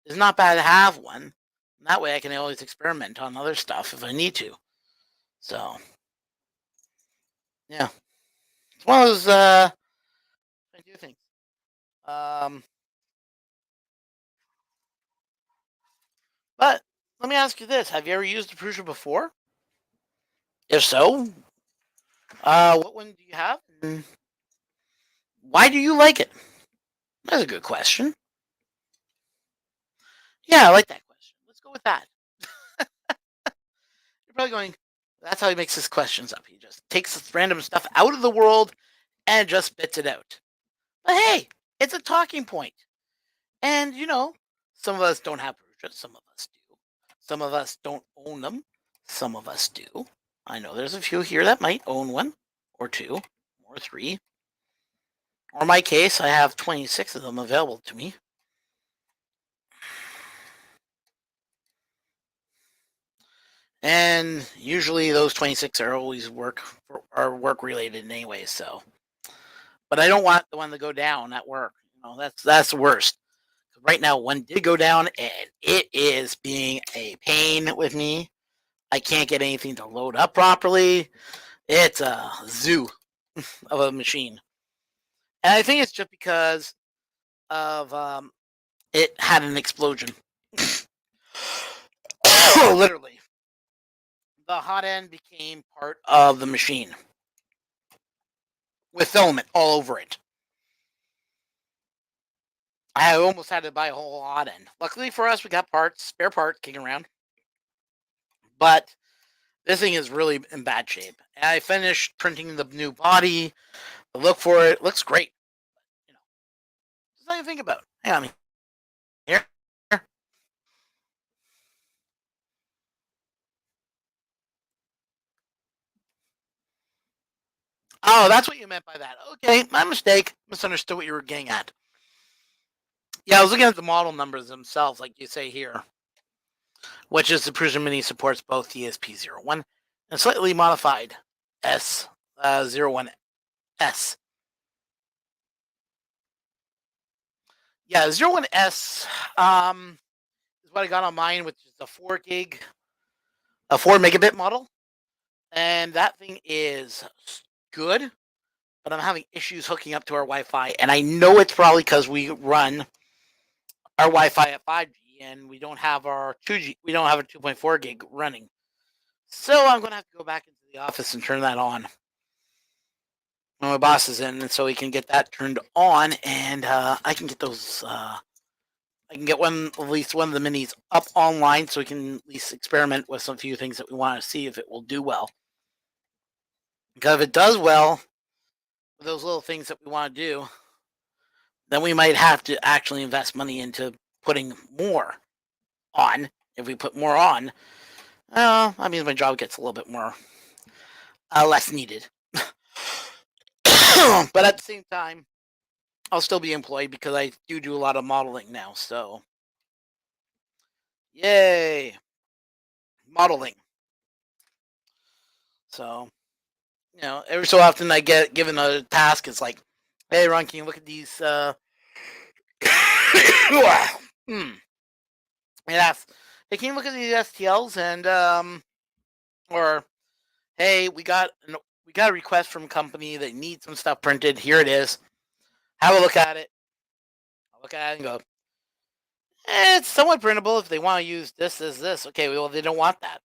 it's not bad to have one. And that way I can always experiment on other stuff if I need to. So, yeah. It's one of those, I do things. But let me ask you this. Have you ever used a Prusa before? If so, what one do you have? And why do you like it? That's a good question. Yeah, I like that question. Let's go with that. You're probably going, that's how he makes his questions up. He just takes random stuff out of the world and just spits it out. But hey, it's a talking point. And, some of us don't have Prusa. Some of us do. Some of us don't own them. Some of us do. I know there's a few here that might own one, or two, or three. Or in my case, I have 26 of them available to me. And usually those 26 are always are work related anyway, so. But I don't want the one to go down at work. That's the worst. Right now, one did go down, and it is being a pain with me. I can't get anything to load up properly. It's a zoo of a machine. And I think it's just because of it had an explosion. Literally. The hot end became part of the machine with filament all over it. I almost had to buy a whole hot end. Luckily for us, we got spare parts kicking around. But this thing is really in bad shape. And I finished printing the new body. The look for it looks great. Just something to think about. Hang on here. Oh, that's what you meant by that. Okay, my mistake. Misunderstood what you were getting at. Yeah, I was looking at the model numbers themselves, like you say here, which is the Prusa Mini supports both the ESP01 and slightly modified S01S. Yeah, 01S is what I got on mine, which is a 4 megabit model. And that thing is good, but I'm having issues hooking up to our Wi-Fi. And I know it's probably because we run our Wi-Fi at 5G and we don't have our 2G, we don't have a 2.4 gig running. So I'm going to have to go back into the office and turn that on when my boss is in, and so we can get that turned on, and I can get those. I can get at least one of the minis up online, so we can at least experiment with some few things that we want to see if it will do well. Because if it does well with those little things that we want to do, then we might have to actually invest money into putting more on. If we put more on, I mean, my job gets a little bit more less needed. But at the same time, I'll still be employed because I do a lot of modeling now. So, yay, modeling. So, every so often I get given a task. It's like, hey, Ron, can you look at these? It asks, hey, can you look at these STLs or hey, we got a request from a company that needs some stuff printed. Here it is. Have a look at it. I'll look at it and go, it's somewhat printable if they want to use this. Okay, well, they don't want that.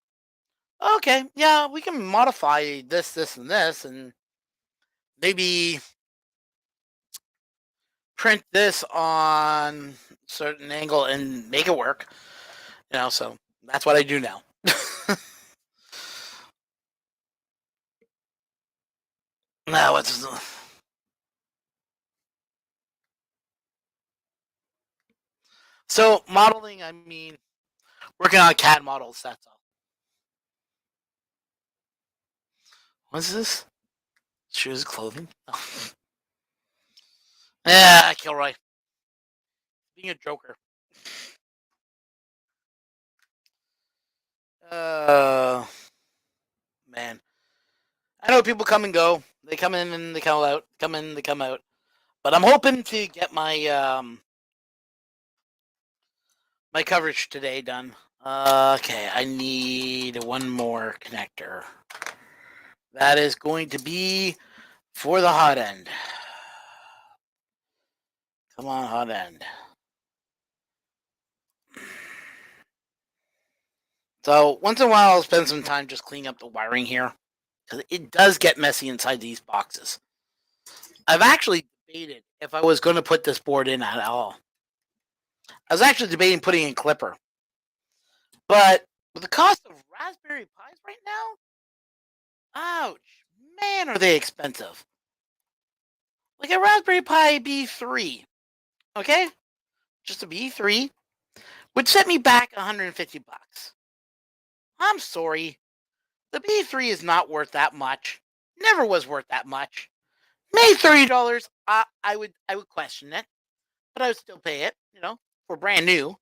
Okay, yeah, we can modify this, and this, and maybe print this on a certain angle and make it work. So that's what I do now. Now what's so modeling? I mean, working on CAD models. That's all. What's this? Shoes, clothing. Oh. Yeah, Kilroy. Being a joker. Man. I know people come and go. They come in and they come out. Come in, they come out. But I'm hoping to get my coverage today done. Okay, I need one more connector. That is going to be for the hot end. Come on, hot end. So once in a while, I'll spend some time just cleaning up the wiring here, because it does get messy inside these boxes. I've actually debated if I was going to put this board in at all. I was actually debating putting in Clipper. But with the cost of Raspberry Pis right now, ouch, man, are they expensive. Like a Raspberry Pi B3, okay? Just a B3 would set me back $150. I'm sorry. The B3 is not worth that much. Never was worth that much. Maybe $30. I would question it, but I would still pay it. For brand new,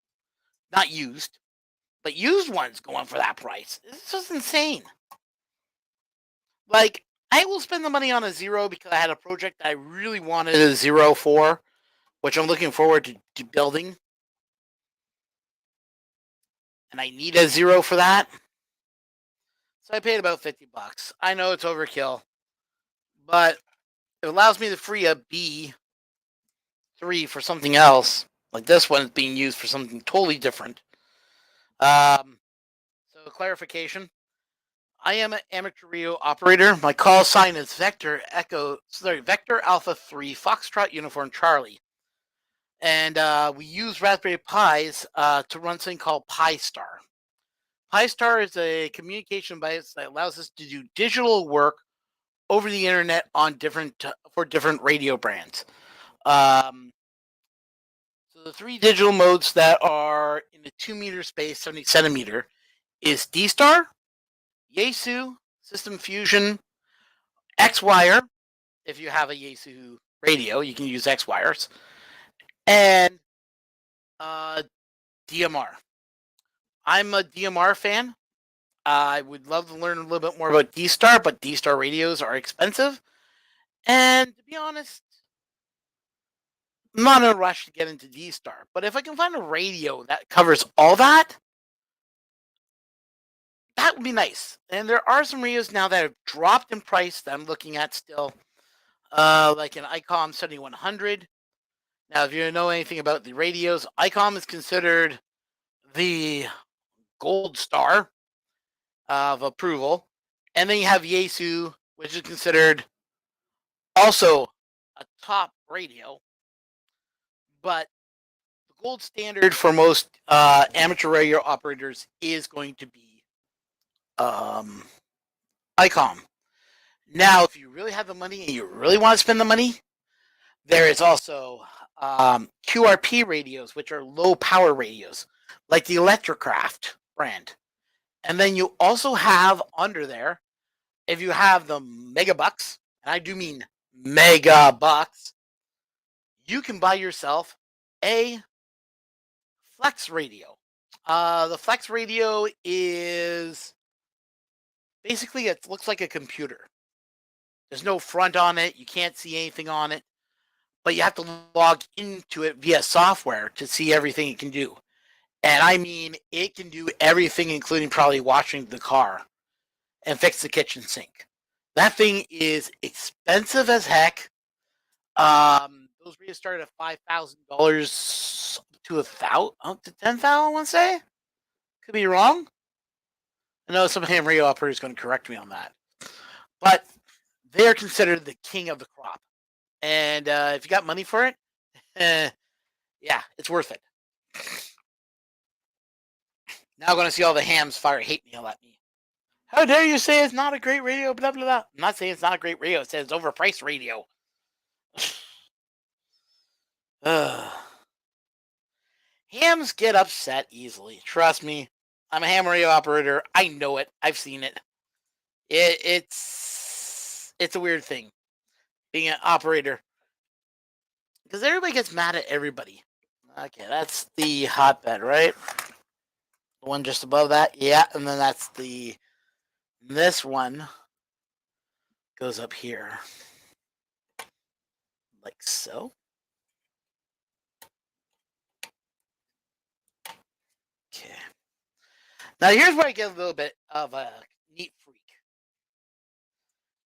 not used. But used ones going for that price. It's just insane. Like, I will spend the money on a Zero because I had a project I really wanted a Zero for, which I'm looking forward to building. And I need a Zero for that. So I paid about $50. I know it's overkill, but it allows me to free a B3 for something else. Like this one is being used for something totally different. So clarification. I am an amateur radio operator. My call sign is Vector Alpha 3 Foxtrot Uniform Charlie. And we use Raspberry Pis to run something called PiStar. PiStar is a communication device that allows us to do digital work over the internet on for different radio brands. So the three digital modes that are in the 2-meter space, 70 centimeter, is D-Star, Yaesu, System Fusion, X-Wire. If you have a Yaesu radio, you can use X-Wires, and DMR. I'm a DMR fan. I would love to learn a little bit more about D-Star, but D-Star radios are expensive. And to be honest, I'm not in a rush to get into D-Star. But if I can find a radio that covers all that, that would be nice. And there are some radios now that have dropped in price that I'm looking at still, like an ICOM 7100. Now, if you know anything about the radios, ICOM is considered the gold star of approval. And then you have Yaesu, which is considered also a top radio. But the gold standard for most amateur radio operators is going to be ICOM. Now, if you really have the money and you really want to spend the money, there is also QRP radios, which are low power radios, like the Electrocraft brand. And then you also have under there, if you have the megabucks, and I do mean megabucks, you can buy yourself a Flex radio. The Flex radio is basically, it looks like a computer. There's no front on it. You can't see anything on it. But you have to log into it via software to see everything it can do. And I mean, it can do everything, including probably washing the car and fix the kitchen sink. That thing is expensive as heck. Those radios start at $5,000 to $10,000. I want to say, could be wrong. I know some ham radio operator is going to correct me on that, but they're considered the king of the crop. And if you got money for it, yeah, it's worth it. Now I'm going to see all the hams fire hate mail at me. How dare you say it's not a great radio, blah, blah, blah. I'm not saying it's not a great radio. It says it's overpriced radio. Hams get upset easily. Trust me. I'm a ham radio operator. I know it. I've seen it. It's a weird thing, being an operator. Because everybody gets mad at everybody. Okay, that's the hotbed, right? The one just above that. Yeah, and then that's this one goes up here. Like so. Okay. Now here's where I get a little bit of a neat freak.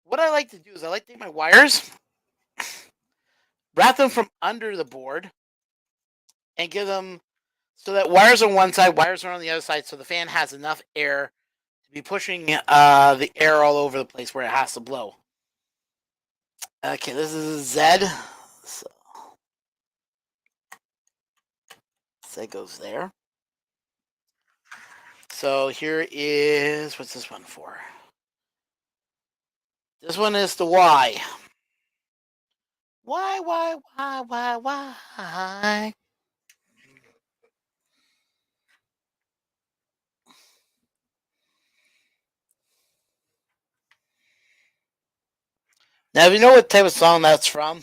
What I like to do is I like to take my wires, wrap them from under the board, and give them so that wires on one side, wires are on the other side, so the fan has enough air to be pushing the air all over the place where it has to blow. Okay, this is Z. So that goes there. So here is, what's this one for? This one is the Y. Why? Now, if you know what type of song that's from,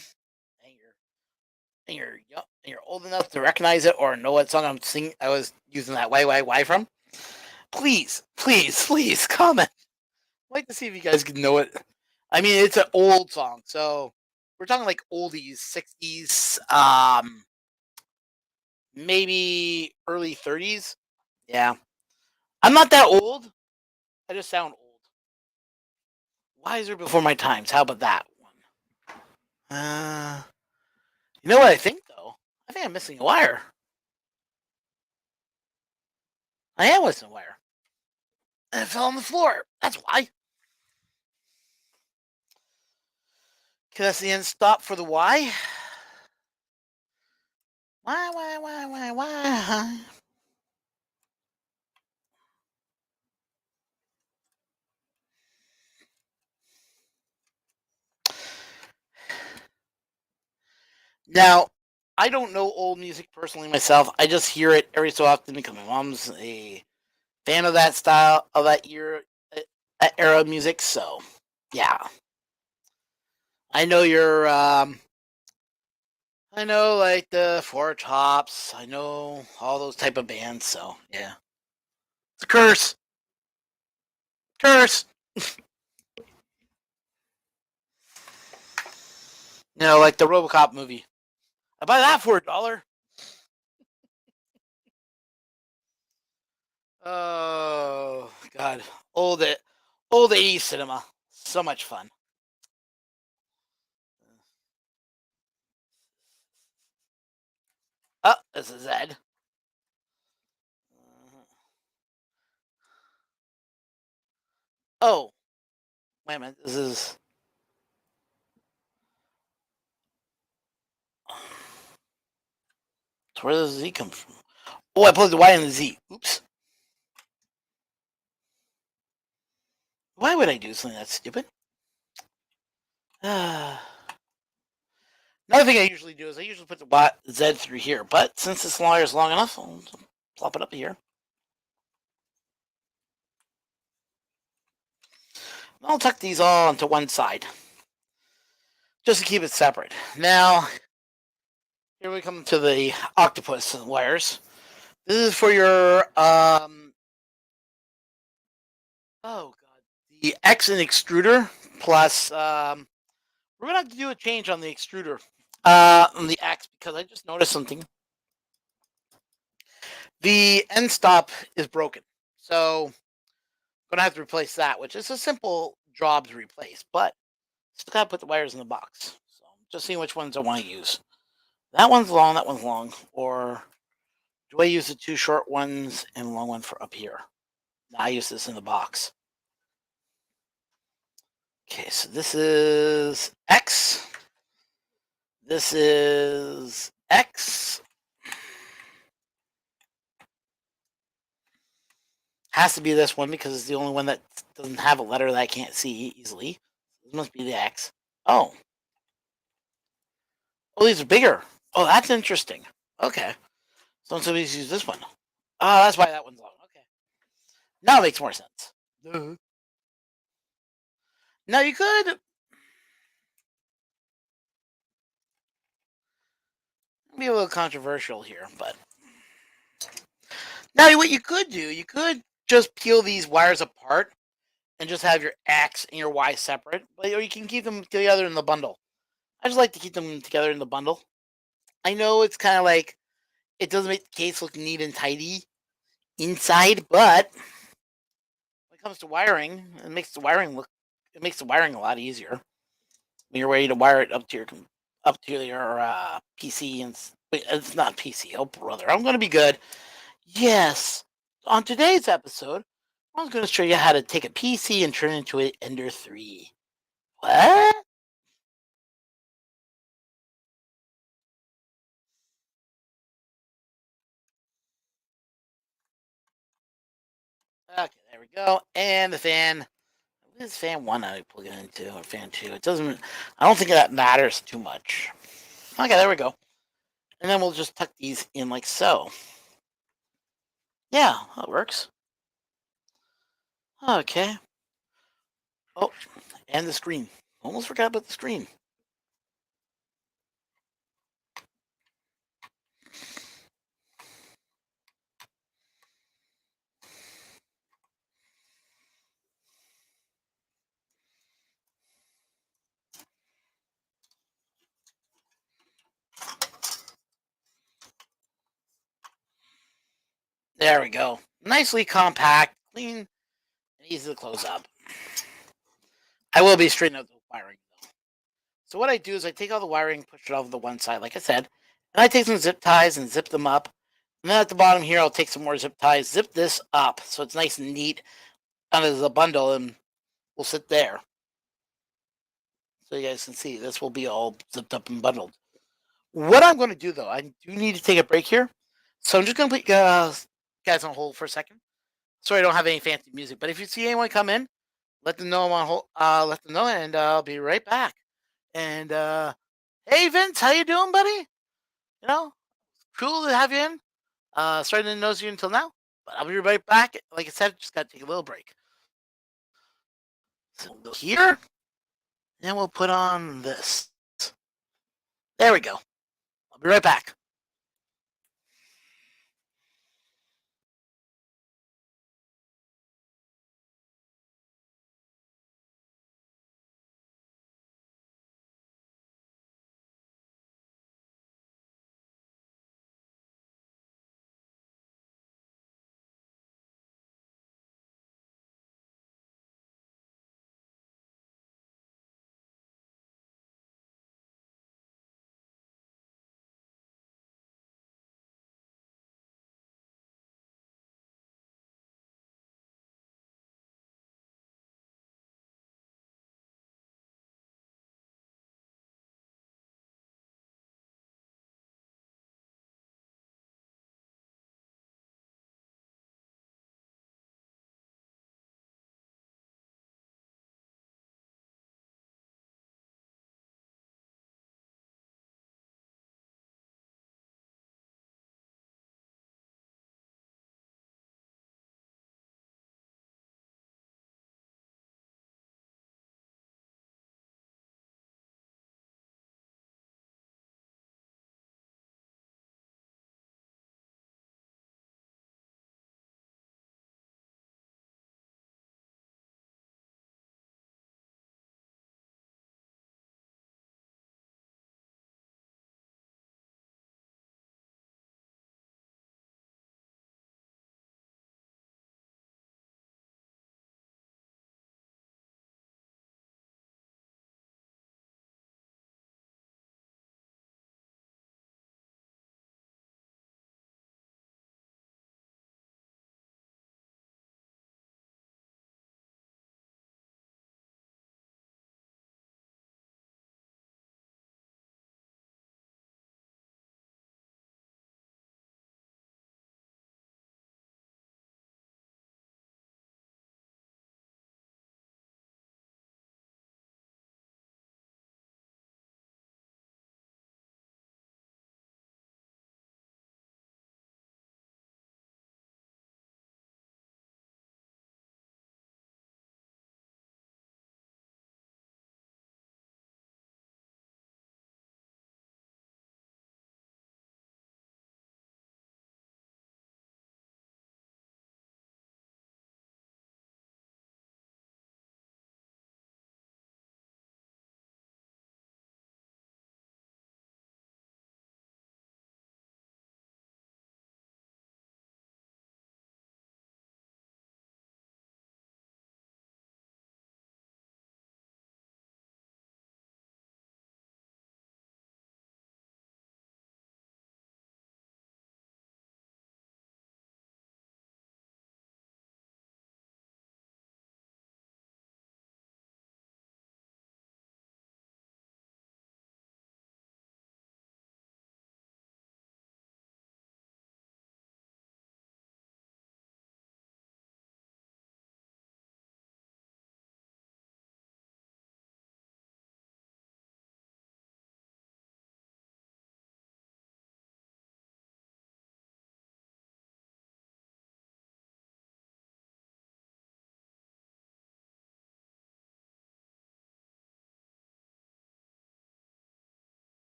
and you're old enough to recognize it or know what song I'm singing, I was using that why from. Please, please, please comment. I'd like to see if you guys can know it. I mean, it's an old song, so we're talking like oldies, 60s, maybe early 30s. Yeah, I'm not that old. I just sound old. Wiser before my times. How about that one? You know what I think though? I think I'm missing a wire. I am missing a wire. And it fell on the floor. That's why. Can I see end stop for the why? Why? Now, I don't know old music personally myself. I just hear it every so often because my mom's a fan of that style, of that that era of music. So, yeah, I know I know like the Four Tops. I know all those type of bands. So, yeah, it's a curse. Curse. Like the RoboCop movie. I buy that for $1. Oh God, old old 80s cinema. So much fun. Oh, this is Ed. Oh, wait a minute. This is. So where does the Z come from? Oh, I put the Y in the Z. Oops. Why would I do something that stupid? Another thing I usually do is I usually put the Z through here, but since this wire is long enough, I'll plop it up here. I'll tuck these all onto one side, just to keep it separate. Now, here we come to the octopus wires. This is for your oh god, the X and extruder plus we're gonna have to do a change on the extruder on the X because I just noticed something. The end stop is broken, so I'm gonna have to replace that, which is a simple job to replace, but still gotta put the wires in the box. So just seeing which ones I want to use. That one's long, or do I use the two short ones and long one for up here? No, I use this in the box. Okay, so this is X. This is X. Has to be this one because it's the only one that doesn't have a letter that I can't see easily. This must be the X. Oh. Oh, these are bigger. Oh, that's interesting. Okay. So somebody's use this one. Oh, that's why that one's long. Okay. Now it makes more sense. Now you could be a little controversial here, but now what you could do, you could just peel these wires apart and just have your X and your Y separate, or you can keep them together in the bundle. I just like to keep them together in the bundle. I know it's kind of like it doesn't make the case look neat and tidy inside, but when it comes to wiring, it makes the wiring a lot easier when you're ready to wire it up to your PC and wait, it's not PC. Oh brother, I'm gonna be good. Yes, on today's episode, I was gonna show you how to take a PC and turn it into an Ender 3. What? Okay, there we go. And the fan. What is fan one I plug it into, or fan two? It doesn't. I don't think that matters too much. Okay, there we go. And then we'll just tuck these in like so. Yeah, that works. Okay. Oh, and the screen. Almost forgot about the screen. There we go. Nicely compact, clean, and easy to close up. I will be straightening out the wiring though. So what I do is I take all the wiring, push it over the one side, like I said, and I take some zip ties and zip them up. And then at the bottom here, I'll take some more zip ties, zip this up so it's nice and neat under the bundle, and we'll sit there. So you guys can see this will be all zipped up and bundled. What I'm going to do though, I do need to take a break here. So I'm just going to put guys on hold for a second. Sorry, I don't have any fancy music, but if you see anyone come in, let them know I'm on hold. Let them know, and I'll be right back. And hey, Vince, how you doing, buddy? You know, cool to have you in. Sorry I didn't notice you until now, but I'll be right back. Like I said, just got to take a little break. So we'll go here, and we'll put on this. There we go. I'll be right back.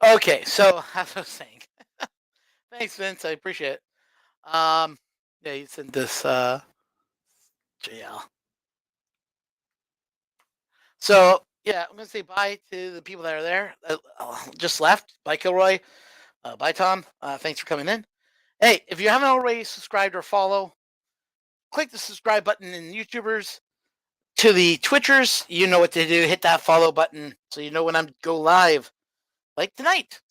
Okay, so as I was saying, thanks, Vince. I appreciate it. Yeah, you sent this JL. So yeah, I'm gonna say bye to the people that are there. Just left. Bye, Kilroy. Bye, Tom. Thanks for coming in. Hey, if you haven't already subscribed or follow, click the subscribe button in YouTubers. To the Twitchers, you know what to do. Hit that follow button so you know when I'm go live, like tonight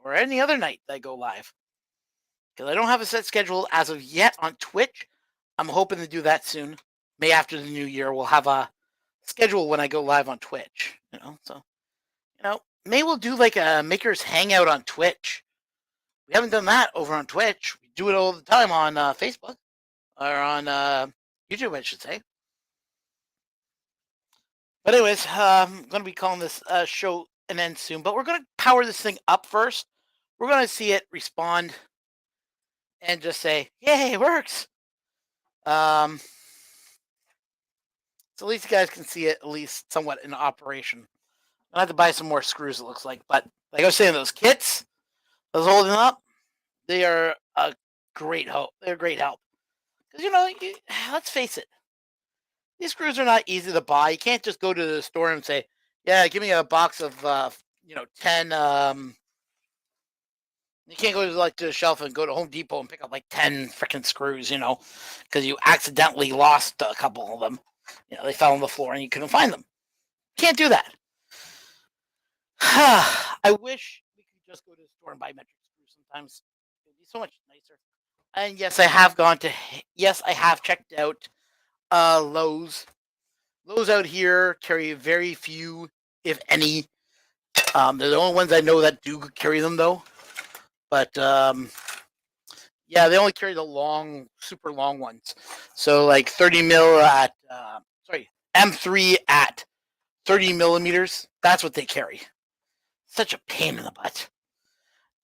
or any other night that I go live. Because I don't have a set schedule as of yet on Twitch. I'm hoping to do that soon. May after the new year, we'll have a schedule when I go live on Twitch. So May we'll do like a Makers Hangout on Twitch. We haven't done that over on Twitch. We do it all the time on Facebook or on YouTube, I should say. But anyways, I'm going to be calling this show an end soon. But we're going to power this thing up first. We're going to see it respond and just say, "Yay, it works!" So at least you guys can see it at least somewhat in operation. I have to buy some more screws. It looks like, but like I was saying, those kits, those holding up, they are a great help. They're a great help because let's face it, these screws are not easy to buy. You can't just go to the store and say, "Yeah, give me a box of 10." You can't go to the shelf and go to Home Depot and pick up like 10 freaking screws, because you accidentally lost a couple of them. They fell on the floor and you couldn't find them. Can't do that. I wish we could just go to the store and buy metric screws sometimes. It would be so much nicer. And yes, I have checked out Lowe's. Lowe's out here carry very few, if any. They're the only ones I know that do carry them, though. But yeah, they only carry the super long ones. So like 30 mil at M3 at 30 millimeters. That's what they carry. Such a pain in the butt.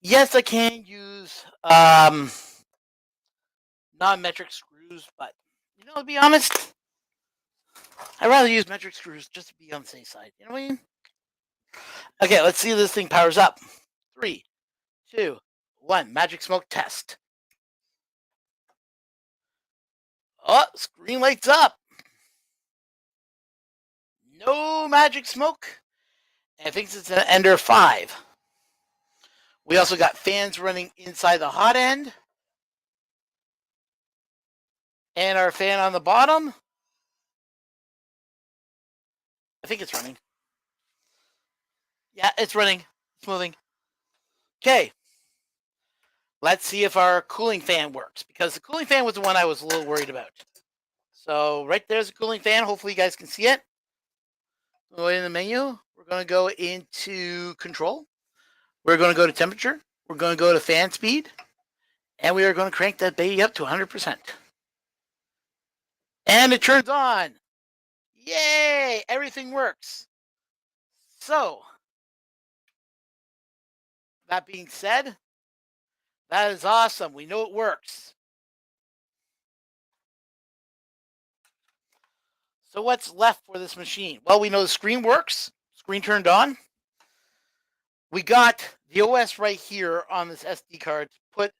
Yes, I can use non-metric screws, but to be honest, I'd rather use metric screws just to be on the safe side. You know what I mean? Okay, let's see if this thing powers up. 3, 2, 1. Magic smoke test. Oh, screen lights up. No magic smoke. And I think it's an Ender 5. We also got fans running inside the hot end. And our fan on the bottom. I think it's running. Yeah, it's running. It's moving. Okay. Let's see if our cooling fan works, because the cooling fan was the one I was a little worried about. So right there's a cooling fan. Hopefully you guys can see it. Go in the menu. We're going to go into control. We're going to go to temperature. We're going to go to fan speed. And we are going to crank that baby up to 100%. And it turns on. Yay! Everything works. So, that being said, that is awesome. We know it works. So what's left for this machine? Well, we know the screen works. Screen turned on. We got the OS right here on this SD card to put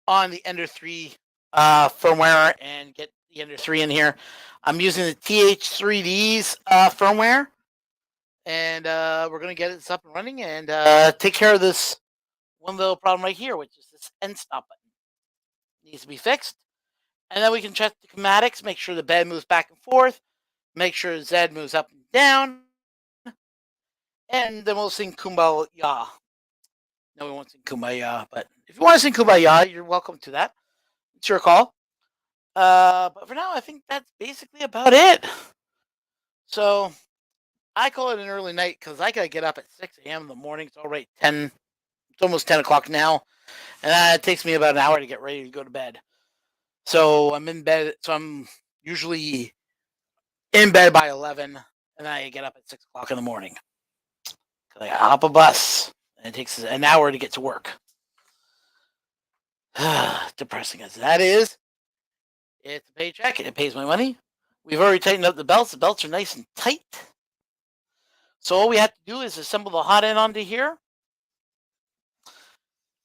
on the Ender 3 firmware and get the Ender 3 in here. I'm using the TH3D's firmware, and we're going to get it up and running and take care of this one little problem right here, which is this end stop button. It needs to be fixed. And then we can check the schematics, make sure the bed moves back and forth, make sure Z moves up and down, and then we'll sing Kumbaya. No, we won't sing Kumbaya, but if you want to sing Kumbaya, you're welcome to that. It's your call. But for now, I think that's basically about it. So I call it an early night because I gotta get up at 6 a.m. in the morning. It's already 10. It's almost 10 o'clock now, and it takes me about an hour to get ready to go to bed. So I'm in bed. So I'm usually in bed by 11, and then I get up at 6 o'clock in the morning. I hop a bus, and it takes an hour to get to work. Depressing as that is, it's a paycheck, and it pays my money. We've already tightened up the belts. The belts are nice and tight. So all we have to do is assemble the hot end onto here.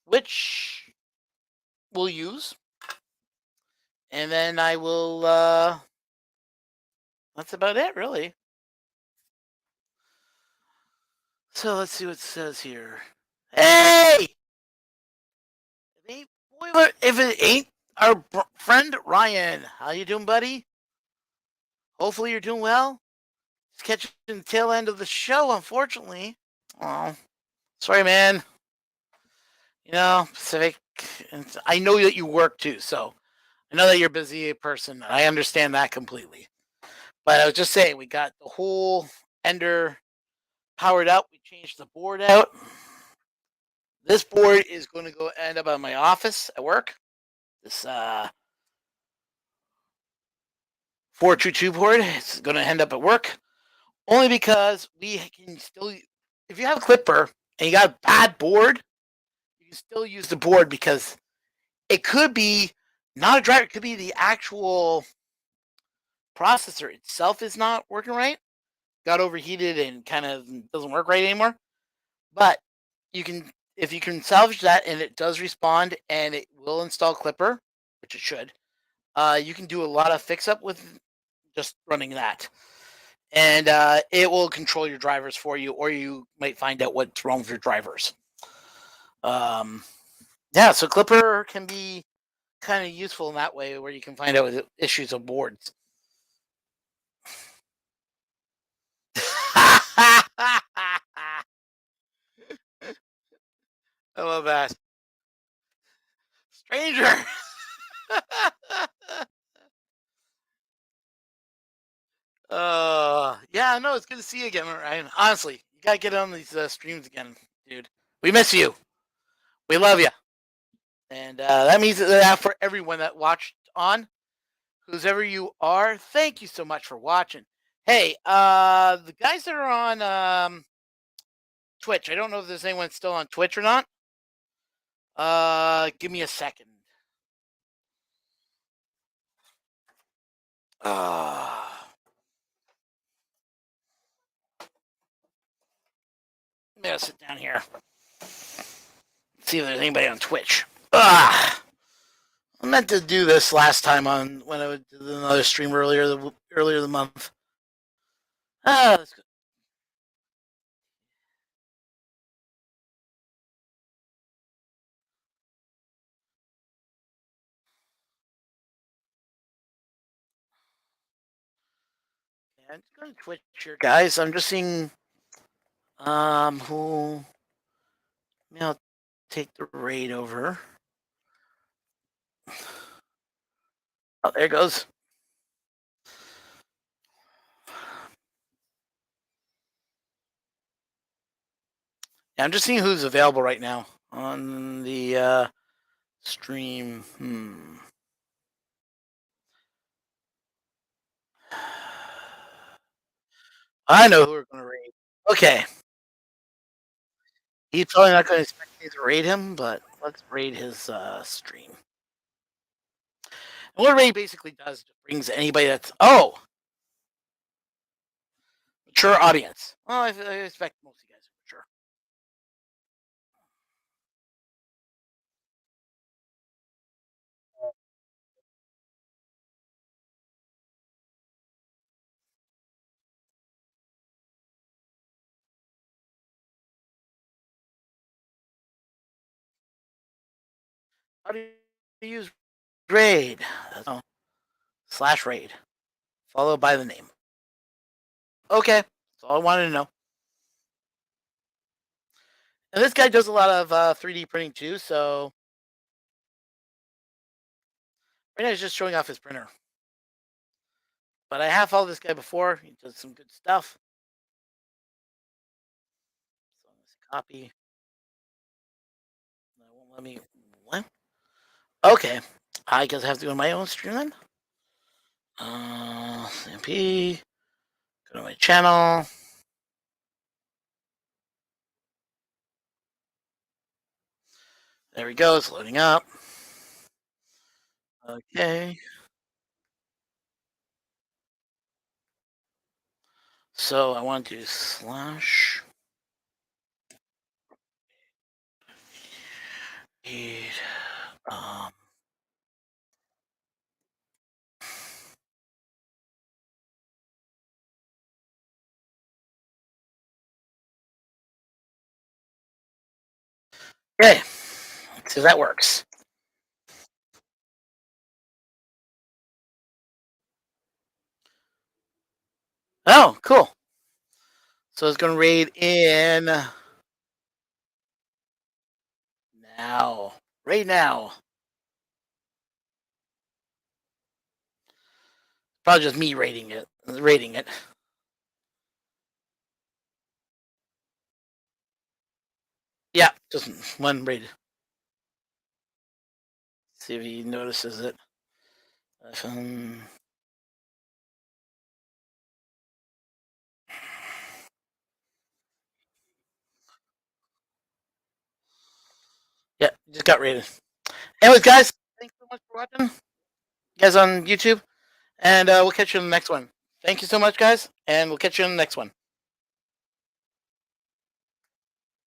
which we'll use, and then I will. That's about it, really. So let's see what it says here. Hey, if it ain't our friend Ryan, how you doing, buddy? Hopefully you're doing well. Just catching the tail end of the show, unfortunately. Oh, sorry, man. Pacific. I know that you work too, so I know that you're a busy person. I understand that completely. But I was just saying, we got the whole Ender powered up. We changed the board out. This board is going to go end up at my office at work. This 422 board is going to end up at work only because we can still, if you have a clipper and you got a bad board, you can still use the board because it could be not a driver, it could be the actual processor itself is not working right, got overheated and kind of doesn't work right anymore. But you can, if you can salvage that and it does respond and it will install Clipper, which it should, you can do a lot of fix up with just running that. And it will control your drivers for you, or you might find out what's wrong with your drivers. Um, yeah, so Clipper can be kind of useful in that way where you can find out issues of boards. I love that. Stranger. Yeah, no, it's good to see you again, Ryan. Honestly, you gotta get on these streams again, dude. We miss you. We love you. And that means that for everyone that watched on, who's ever you are, thank you so much for watching. Hey, the guys that are on Twitch, I don't know if there's anyone still on Twitch or not. Give me a second. Uh, I'm gonna sit down here. See if there's anybody on Twitch. I meant to do this last time on when I did another stream earlier the month. That's good. I'm just going to Twitch here, guys. I'm just seeing who. Maybe I'll take the raid over. Oh, there it goes. Yeah, I'm just seeing who's available right now on the stream. I know who we're going to raid. Okay. He's probably not going to expect me to raid him, but let's raid his stream. And what raid basically does is brings anybody that's mature audience. Well, I expect most of you guys are mature. How do you use raid? Slash raid, followed by the name. Okay, that's all I wanted to know. And this guy does a lot of 3D printing too, so right now he's just showing off his printer. But I have followed this guy before. He does some good stuff. So let's copy. That won't let me. What? Okay, I guess I have to go to my own stream then. CMP. Go to my channel. There we go. It's loading up. Okay. So I want to do slash Read. Um, okay, let's see if that works. Oh, cool. So it's going to raid in now. Right now. Probably just me rating it. Rating it. Yeah, just one raid. See if he notices it. Yeah, just got rated. Anyways, guys, thanks so much for watching. You guys on YouTube, and we'll catch you in the next one. Thank you so much, guys, and we'll catch you in the next one.